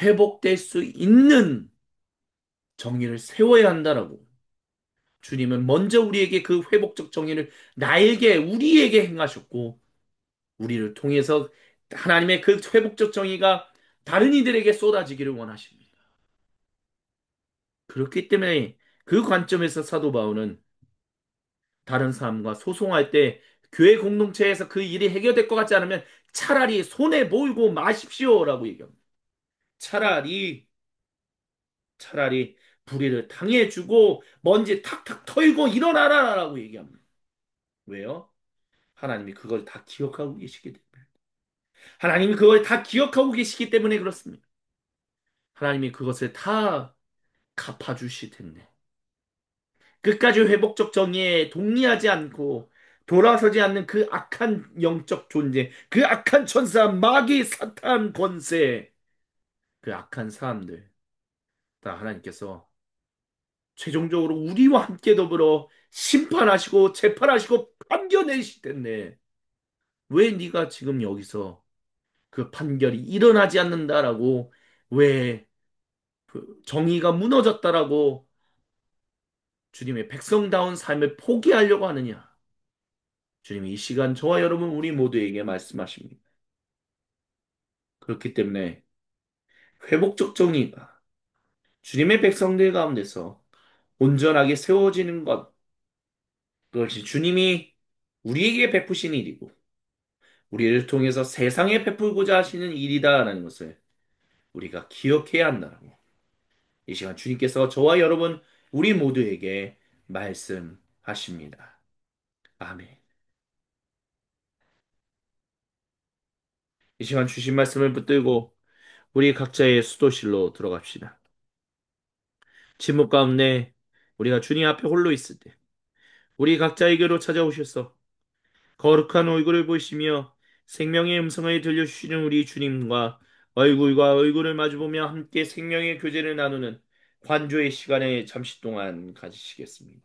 [SPEAKER 1] 회복될 수 있는 정의를 세워야 한다라고 주님은 먼저 우리에게 그 회복적 정의를 우리에게 행하셨고, 우리를 통해서 하나님의 그 회복적 정의가 다른 이들에게 쏟아지기를 원하십니다. 그렇기 때문에 그 관점에서 사도 바울은 다른 사람과 소송할 때 교회 공동체에서 그 일이 해결될 것 같지 않으면 차라리 손해 보이고 마십시오라고 얘기합니다. 차라리, 차라리 불의를 당해주고 먼지 탁탁 털고 일어나라라고 얘기합니다. 왜요? 하나님이 그걸 다 기억하고 계시기 때문에. 하나님이 그걸 다 기억하고 계시기 때문에 그렇습니다. 하나님이 그것을 다 갚아주실 텐데. 끝까지 회복적 정의에 동의하지 않고 돌아서지 않는 그 악한 영적 존재, 그 악한 천사, 마귀, 사탄, 권세, 그 악한 사람들. 다 하나님께서 최종적으로 우리와 함께 더불어 심판하시고 재판하시고 판결내실 텐데 왜 네가 지금 여기서 그 판결이 일어나지 않는다라고 왜 그 정의가 무너졌다라고 주님의 백성다운 삶을 포기하려고 하느냐? 주님이 이 시간 저와 여러분 우리 모두에게 말씀하십니다. 그렇기 때문에 회복적 정의가 주님의 백성들 가운데서 온전하게 세워지는 것, 그것이 주님이 우리에게 베푸신 일이고 우리를 통해서 세상에 베풀고자 하시는 일이다라는 것을 우리가 기억해야 한다라고 이 시간 주님께서 저와 여러분 우리 모두에게 말씀하십니다. 아멘. 이 시간 주신 말씀을 붙들고 우리 각자의 수도실로 들어갑시다. 침묵 가운데 우리가 주님 앞에 홀로 있을 때 우리 각자에게로 찾아오셔서 거룩한 얼굴을 보시며 생명의 음성을 들려주시는 우리 주님과 얼굴과 얼굴을 마주보며 함께 생명의 교제를 나누는 관조의 시간을 잠시 동안 가지시겠습니다.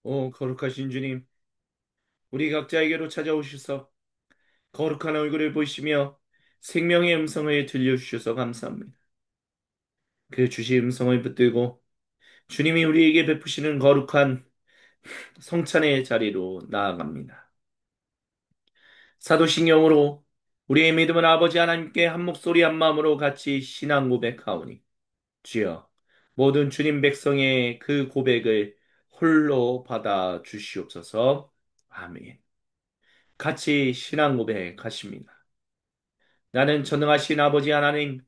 [SPEAKER 1] 오, 거룩하신 주님, 우리 각자에게로 찾아오셔서 거룩한 얼굴을 보시며 생명의 음성을 들려주셔서 감사합니다. 그 주신 음성을 붙들고 주님이 우리에게 베푸시는 거룩한 성찬의 자리로 나아갑니다. 사도신경으로 우리의 믿음은 아버지 하나님께 한 목소리 한 마음으로 같이 신앙 고백하오니 주여 모든 주님 백성의 그 고백을 홀로 받아 주시옵소서. 아멘. 같이 신앙 고백하십니다. 나는 전능하신 아버지 하나님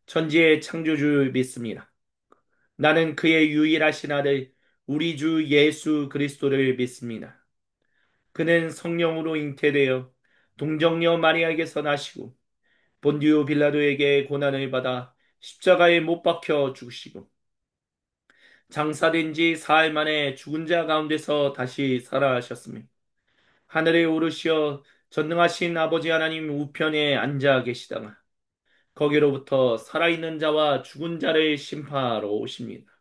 [SPEAKER 1] 천지의 창조주를 믿습니다. 나는 그의 유일하신 아들 우리 주 예수 그리스도를 믿습니다. 그는 성령으로 잉태되어 동정녀 마리아에게서 나시고 본디오 빌라도에게 고난을 받아 십자가에 못 박혀 죽으시고 장사된 지 사흘 만에 죽은 자 가운데서 다시 살아나셨으며 하늘에 오르시어 전능하신 아버지 하나님 우편에 앉아 계시다가 거기로부터 살아있는 자와 죽은 자를 심판하러 오십니다.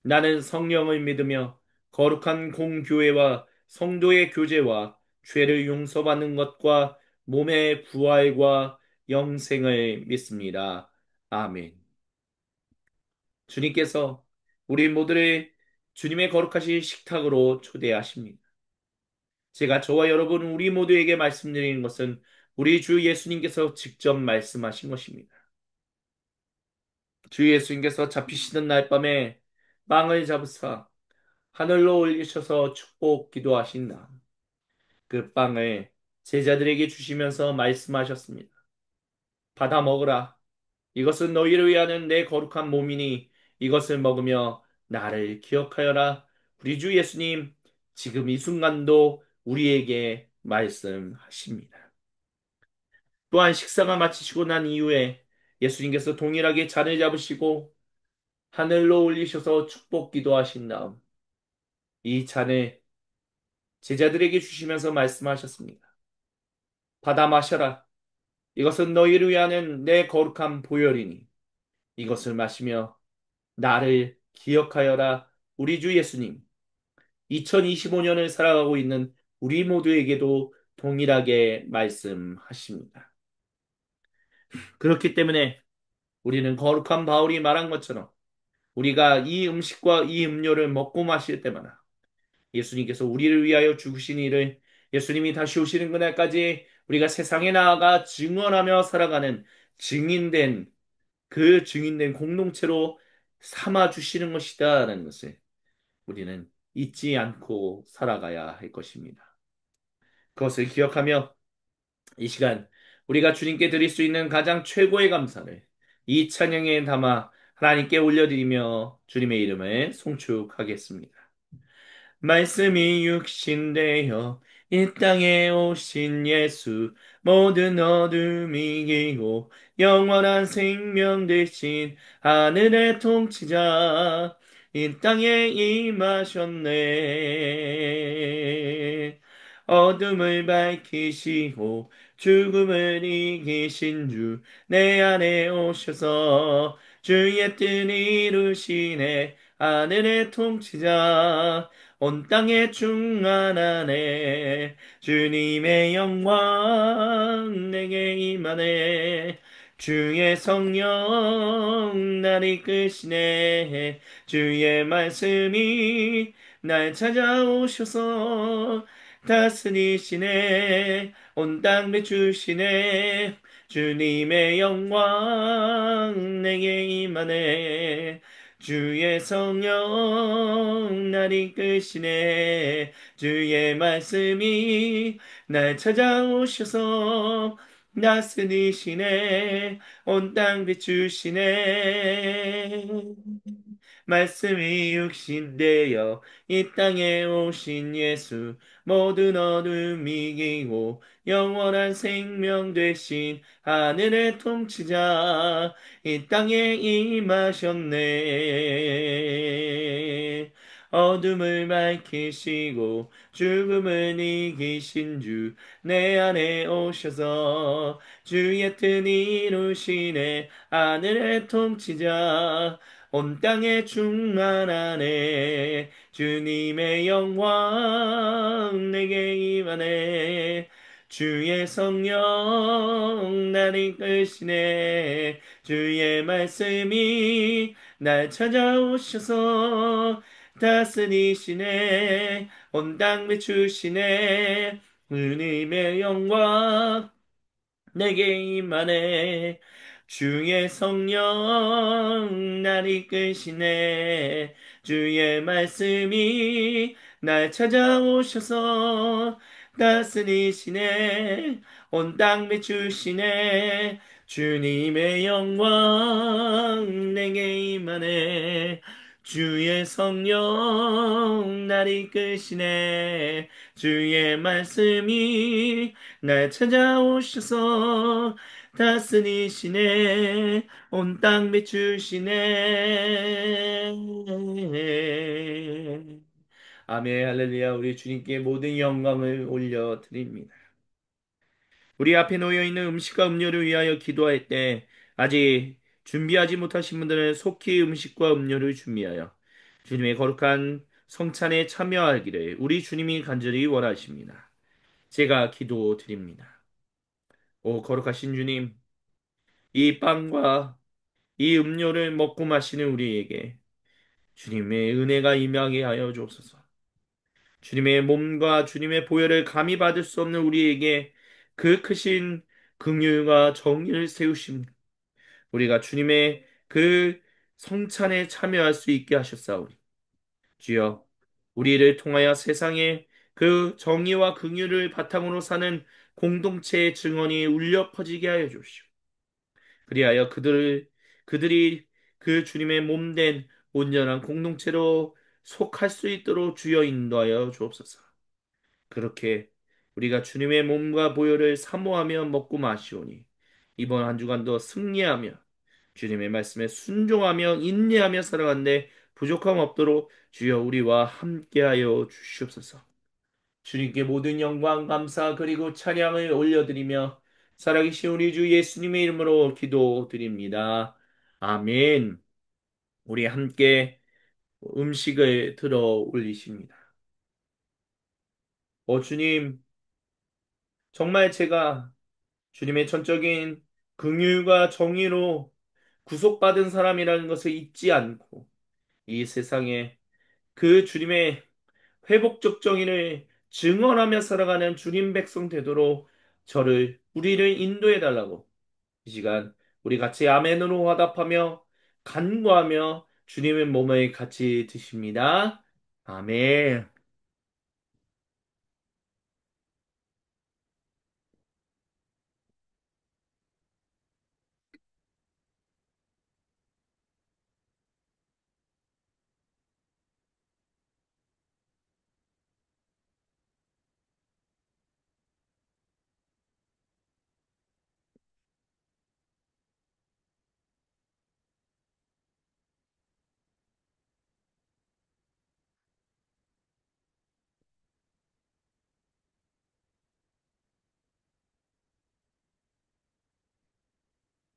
[SPEAKER 1] 나는 성령을 믿으며 거룩한 공교회와 성도의 교제와 죄를 용서받는 것과 몸의 부활과 영생을 믿습니다. 아멘. 주님께서 우리 모두를 주님의 거룩하신 식탁으로 초대하십니다. 제가 저와 여러분 우리 모두에게 말씀드리는 것은 우리 주 예수님께서 직접 말씀하신 것입니다. 주 예수님께서 잡히시던 날 밤에 빵을 잡으사 하늘로 올리셔서 축복 기도하신 다음 그 빵을 제자들에게 주시면서 말씀하셨습니다. 받아 먹으라. 이것은 너희를 위하는 내 거룩한 몸이니 이것을 먹으며 나를 기억하여라. 우리 주 예수님 지금 이 순간도 우리에게 말씀하십니다. 또한 식사가 마치시고 난 이후에 예수님께서 동일하게 잔을 잡으시고 하늘로 올리셔서 축복 기도하신 다음 이 잔을 제자들에게 주시면서 말씀하셨습니다. 받아 마셔라. 이것은 너희를 위하는 내 거룩한 보혈이니 이것을 마시며 나를 기억하여라. 우리 주 예수님, 2025년을 살아가고 있는 우리 모두에게도 동일하게 말씀하십니다. 그렇기 때문에 우리는 거룩한 바울이 말한 것처럼 우리가 이 음식과 이 음료를 먹고 마실 때마다 예수님께서 우리를 위하여 죽으신 일을 예수님이 다시 오시는 그날까지 우리가 세상에 나아가 증언하며 살아가는 증인된 그 증인된 공동체로 삼아 주시는 것이다라는 것을 우리는 잊지 않고 살아가야 할 것입니다. 그것을 기억하며 이 시간 우리가 주님께 드릴 수 있는 가장 최고의 감사를 이 찬양에 담아 하나님께 올려드리며 주님의 이름을 송축하겠습니다. 말씀이 육신되어 이 땅에 오신 예수 모든 어둠이 이기고 영원한 생명 되신 하늘의 통치자 이 땅에 임하셨네. 어둠을 밝히시고 죽음을 이기신 주 내 안에 오셔서 주의 뜻 이루시네. 하늘의 통치자 온 땅에 충만하네. 주님의 영광 내게 임하네. 주의 성령 날 이끄시네. 주의 말씀이 날 찾아오셔서 다스리시네. 온 땅 비추시네. 주님의 영광 내게 임하네. 주의 성령 날 이끄시네. 주의 말씀이 날 찾아오셔서 다스리시네. 온 땅 비추시네. 말씀이 육신되어 이 땅에 오신 예수 모든 어둠 이기고 영원한 생명 되신 하늘의 통치자 이 땅에 임하셨네. 어둠을 밝히시고 죽음을 이기신 주 내 안에 오셔서 주의 뜻 이루시네. 하늘의 통치자 온 땅에 충만하네. 주님의 영광 내게 임하네. 주의 성령 나를 이끄시네. 주의 말씀이 날 찾아오셔서 다스리시네. 온 땅 비추시네. 주님의 영광 내게 임하네. 주의 성령 날 이끄시네. 주의 말씀이 날 찾아오셔서 다스리시네. 온 땅 비추시네. 주님의 영광 내게 임하네. 주의 성령 날 이끄시네. 주의 말씀이 날 찾아오셔서 다스리시네. 온 땅 비추시네. 아멘, 할렐루야. 우리 주님께 모든 영광을 올려드립니다. 우리 앞에 놓여 있는 음식과 음료를 위하여 기도할 때 아직 준비하지 못하신 분들은 속히 음식과 음료를 준비하여 주님의 거룩한 성찬에 참여하기를 우리 주님이 간절히 원하십니다. 제가 기도드립니다. 오 거룩하신 주님, 이 빵과 이 음료를 먹고 마시는 우리에게 주님의 은혜가 임하게 하여 주옵소서. 주님의 몸과 주님의 보혈을 감히 받을 수 없는 우리에게 그 크신 긍휼과 정의를 세우심, 우리가 주님의 그 성찬에 참여할 수 있게 하셨사오니 주여, 우리를 통하여 세상에 그 정의와 긍휼을 바탕으로 사는 공동체의 증언이 울려 퍼지게 하여 주시오. 그리하여 그들이 그 주님의 몸된 온전한 공동체로 속할 수 있도록 주여 인도하여 주옵소서. 그렇게 우리가 주님의 몸과 보혈을 사모하며 먹고 마시오니 이번 한 주간도 승리하며 주님의 말씀에 순종하며 인내하며 살아가는데 부족함 없도록 주여 우리와 함께하여 주시옵소서. 주님께 모든 영광, 감사 그리고 찬양을 올려드리며 살아계신 우리 주 예수님의 이름으로 기도드립니다. 아멘. 우리 함께 음식을 들어 올리십니다. 주님, 정말 제가 주님의 전적인 긍휼과 정의로 구속받은 사람이라는 것을 잊지 않고 이 세상에 그 주님의 회복적 정의를 증언하며 살아가는 주님 백성 되도록 우리를 인도해 달라고 이 시간 우리 같이 아멘으로 화답하며 간구하며 주님의 몸을 같이 드십니다. 아멘.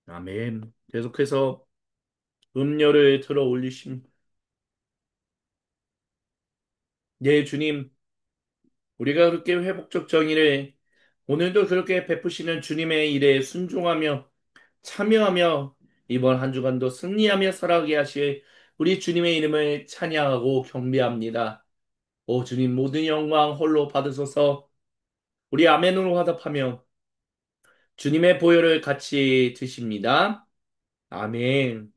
[SPEAKER 1] 아멘. 계속해서 음료를 들어 올리심. 네, 주님, 우리가 그렇게 회복적 정의를 오늘도 그렇게 베푸시는 주님의 일에 순종하며 참여하며 이번 한 주간도 승리하며 살아가게 하실 우리 주님의 이름을 찬양하고 경배합니다. 오 주님 모든 영광 홀로 받으소서. 우리 아멘으로 화답하며 주님의 보혈을 같이 드십니다. 아멘.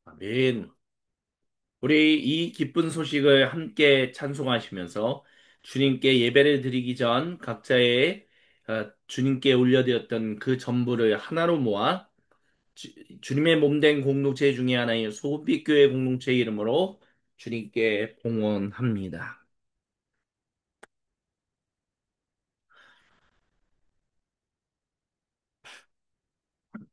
[SPEAKER 1] 아멘. 우리 이 기쁜 소식을 함께 찬송하시면서 주님께 예배를 드리기 전 각자의 주님께 올려드렸던 그 전부를 하나로 모아 주님의 몸된 공동체 중에 하나인 소빛교회 공동체 이름으로 주님께 봉헌합니다.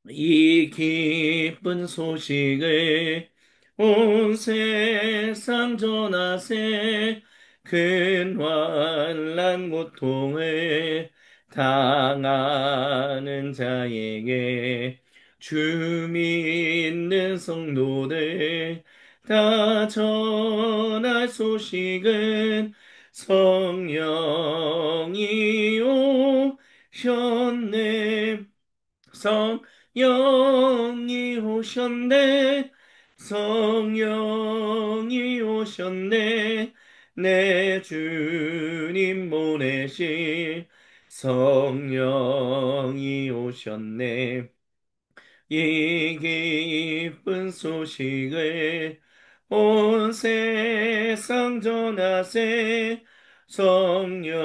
[SPEAKER 1] 이 기쁜 소식을 온 세상 전하세. 근환난 고통을 당하는 자에게 주 믿는 성도들 다 전할 소식은 성령이 오셨네. 성령이 오셨네. 성령이 오셨네. 내 주님 보내신 성령이 오셨네. 이 기쁜 소식을 온 세상 전하세. 성령이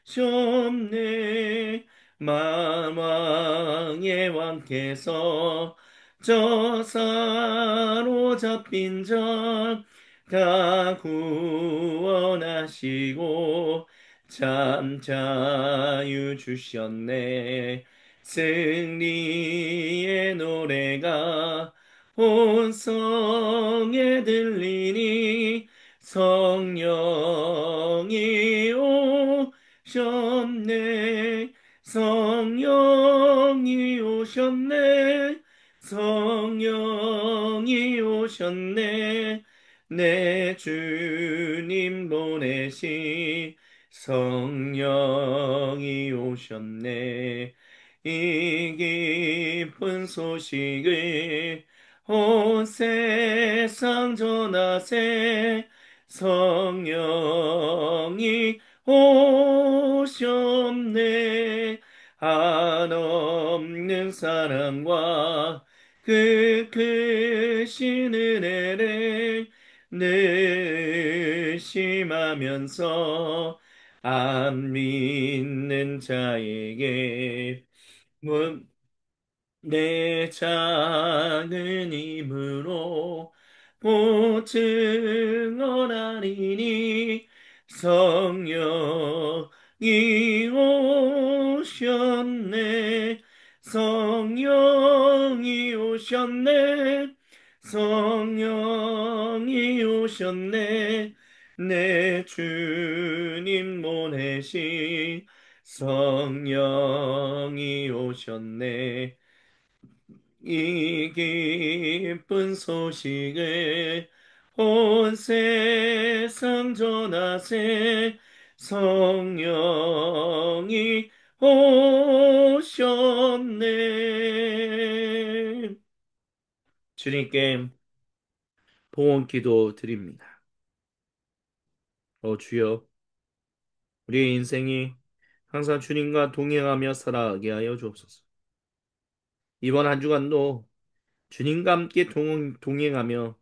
[SPEAKER 1] 오셨네. 만왕의 왕께서 저 사로잡힌 자 다 구원하시고 참 자유 주셨네. 승리의 노래가 온 성에 들리니 성령이 오셨네. 성령이 오셨네. 성령이 오셨네. 내 주님 보내신 성령이 오셨네. 이 기쁜 소식을 온 세상 전하세. 성령이 오셨네. 한없는 사랑과 그 크신 은혜를 늘 심하면서 안 믿는 자에게 내 작은 힘으로 보증언하리니 성령이 오셨네. 성령이 오셨네. 성령이 오셨네. 내 주님 보내신 성령이 오셨네. 이 기쁜 소식을 온 세상 전하세. 성령이 오셨네. 주님께 봉헌 기도 드립니다. 주여, 우리의 인생이 항상 주님과 동행하며 살아가게 하여 주옵소서. 이번 한 주간도 주님과 함께 동행하며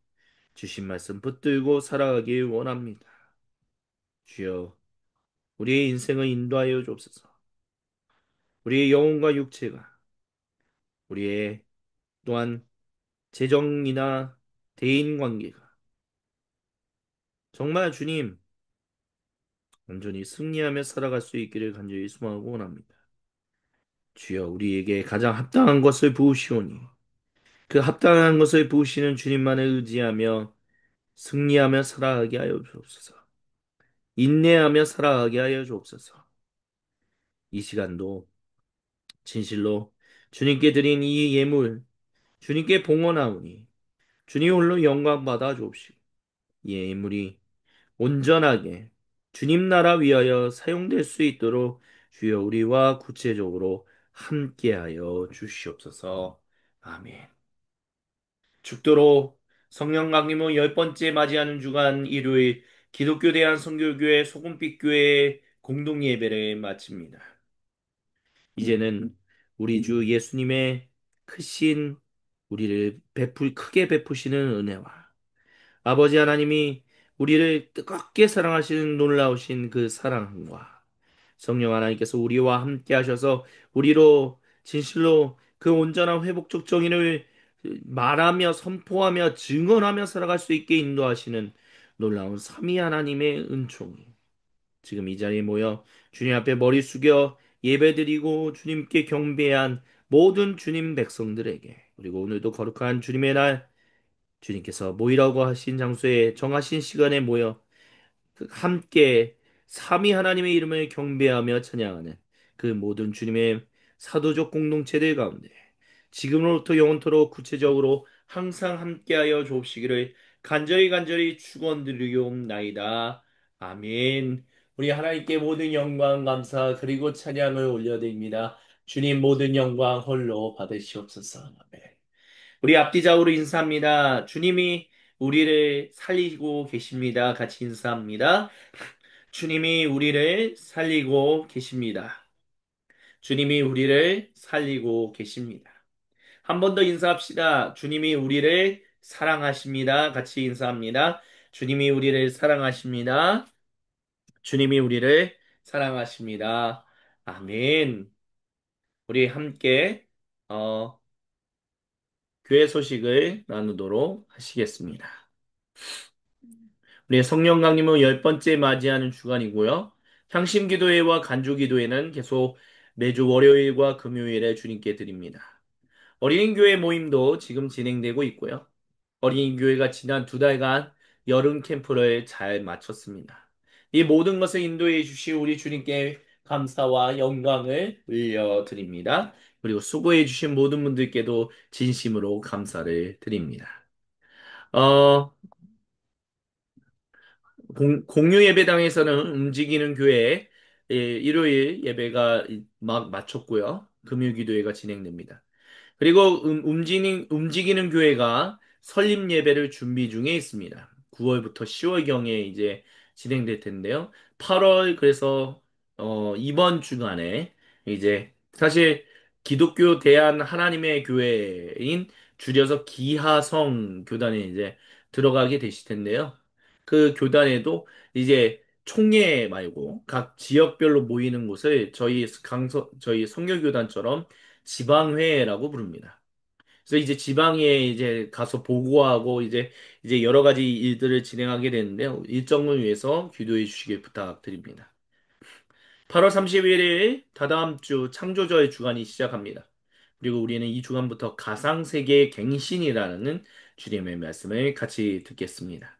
[SPEAKER 1] 주신 말씀 붙들고 살아가길 원합니다. 주여, 우리의 인생을 인도하여 주옵소서. 우리의 영혼과 육체가, 우리의 또한 재정이나 대인 관계가 정말 주님 온전히 승리하며 살아갈 수 있기를 간절히 소망하고 원합니다. 주여, 우리에게 가장 합당한 것을 부으시오니 그 합당한 것을 부으시는 주님만을 의지하며 승리하며 살아가게 하여 주옵소서. 인내하며 살아가게 하여 주옵소서. 이 시간도 진실로 주님께 드린 이 예물 주님께 봉헌하오니 주님 홀로 영광 받아 주옵시고 이 예물이 온전하게 주님 나라 위하여 사용될 수 있도록 주여 우리와 구체적으로 함께하여 주시옵소서. 아멘. 죽도록 성령 강림후 열 번째 맞이하는 주간 일요일 기독교 대한선교교회 소금빛교회 공동 예배를 마칩니다. 이제는 우리 주 예수님의 크신 우리를 크게 베푸시는 은혜와 아버지 하나님이 우리를 뜨겁게 사랑하시는 놀라우신 그 사랑과 성령 하나님께서 우리와 함께 하셔서 우리로 진실로 그 온전한 회복적 정의를 말하며 선포하며 증언하며 살아갈 수 있게 인도하시는 놀라운 삼위 하나님의 은총이 지금 이 자리에 모여 주님 앞에 머리 숙여 예배드리고 주님께 경배한 모든 주님 백성들에게 그리고 오늘도 거룩한 주님의 날 주님께서 모이라고 하신 장소에 정하신 시간에 모여 함께 삼위 하나님의 이름을 경배하며 찬양하는 그 모든 주님의 사도적 공동체들 가운데 지금으로부터 영원토록 구체적으로 항상 함께하여 주옵시기를 간절히 간절히 축원드리옵나이다. 아멘. 우리 하나님께 모든 영광 감사 그리고 찬양을 올려드립니다. 주님 모든 영광 홀로 받으시옵소서. 아멘. 우리 앞뒤좌우로 인사합니다. 주님이 우리를 살리고 계십니다. 같이 인사합니다. 주님이 우리를 살리고 계십니다. 주님이 우리를 살리고 계십니다. 한 번 더 인사합시다. 주님이 우리를 사랑하십니다. 같이 인사합니다. 주님이 우리를 사랑하십니다. 주님이 우리를 사랑하십니다. 아멘. 우리 함께 어, 교회 소식을 나누도록 하시겠습니다. 우리 성령 강림은 열 번째 맞이하는 주간이고요. 향심기도회와 간주기도회는 계속 매주 월요일과 금요일에 주님께 드립니다. 어린이교회 모임도 지금 진행되고 있고요. 어린이교회가 지난 두 달간 여름 캠프를 잘 마쳤습니다. 이 모든 것을 인도해 주시 우리 주님께 감사와 영광을 올려드립니다. 그리고 수고해 주신 모든 분들께도 진심으로 감사를 드립니다. 어, 공유 예배당에서는 움직이는 교회 일요일 예배가 막 마쳤고요. 금요 기도회가 진행됩니다. 그리고 움직이는 교회가 설립 예배를 준비 중에 있습니다. 9월부터 10월경에 이제 진행될 텐데요. 8월 그래서 이번 주간에 이제 사실 기독교 대한 하나님의 교회인 줄여서 기하성 교단에 이제 들어가게 되실 텐데요. 그 교단에도 이제 총회 말고 각 지역별로 모이는 곳을 저희 선교교단처럼 지방회라고 부릅니다. 그래서 이제 지방에 이제 가서 보고하고 이제 여러 가지 일들을 진행하게 되는데요. 일정을 위해서 기도해 주시길 부탁드립니다. 8월 31일 다다음 주 창조주의 주간이 시작합니다. 그리고 우리는 이 주간부터 가상세계의 갱신이라는 주님의 말씀을 같이 듣겠습니다.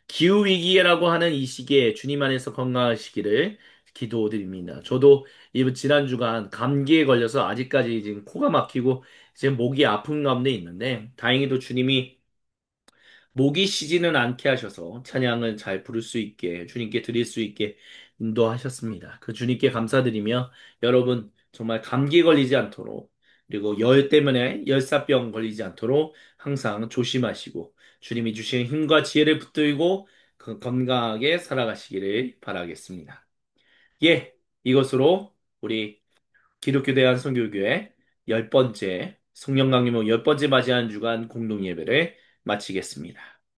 [SPEAKER 1] 기후위기라고 하는 이 시기에 주님 안에서 건강하시기를 기도드립니다. 저도 이번 지난 주간 감기에 걸려서 아직까지 지금 코가 막히고 지금 목이 아픈 가운데 있는데 다행히도 주님이 목이 쉬지는 않게 하셔서 찬양을 잘 부를 수 있게 주님께 드릴 수 있게 인도하셨습니다. 그 주님께 감사드리며 여러분 정말 감기 걸리지 않도록 그리고 열 때문에 열사병 걸리지 않도록 항상 조심하시고 주님이 주신 힘과 지혜를 붙들고 건강하게 살아가시기를 바라겠습니다. 예, 이것으로 우리 기독교 대한선교교회 열 번째 성령 강림을 열 번째 맞이하는 주간 공동 예배를 마치겠습니다.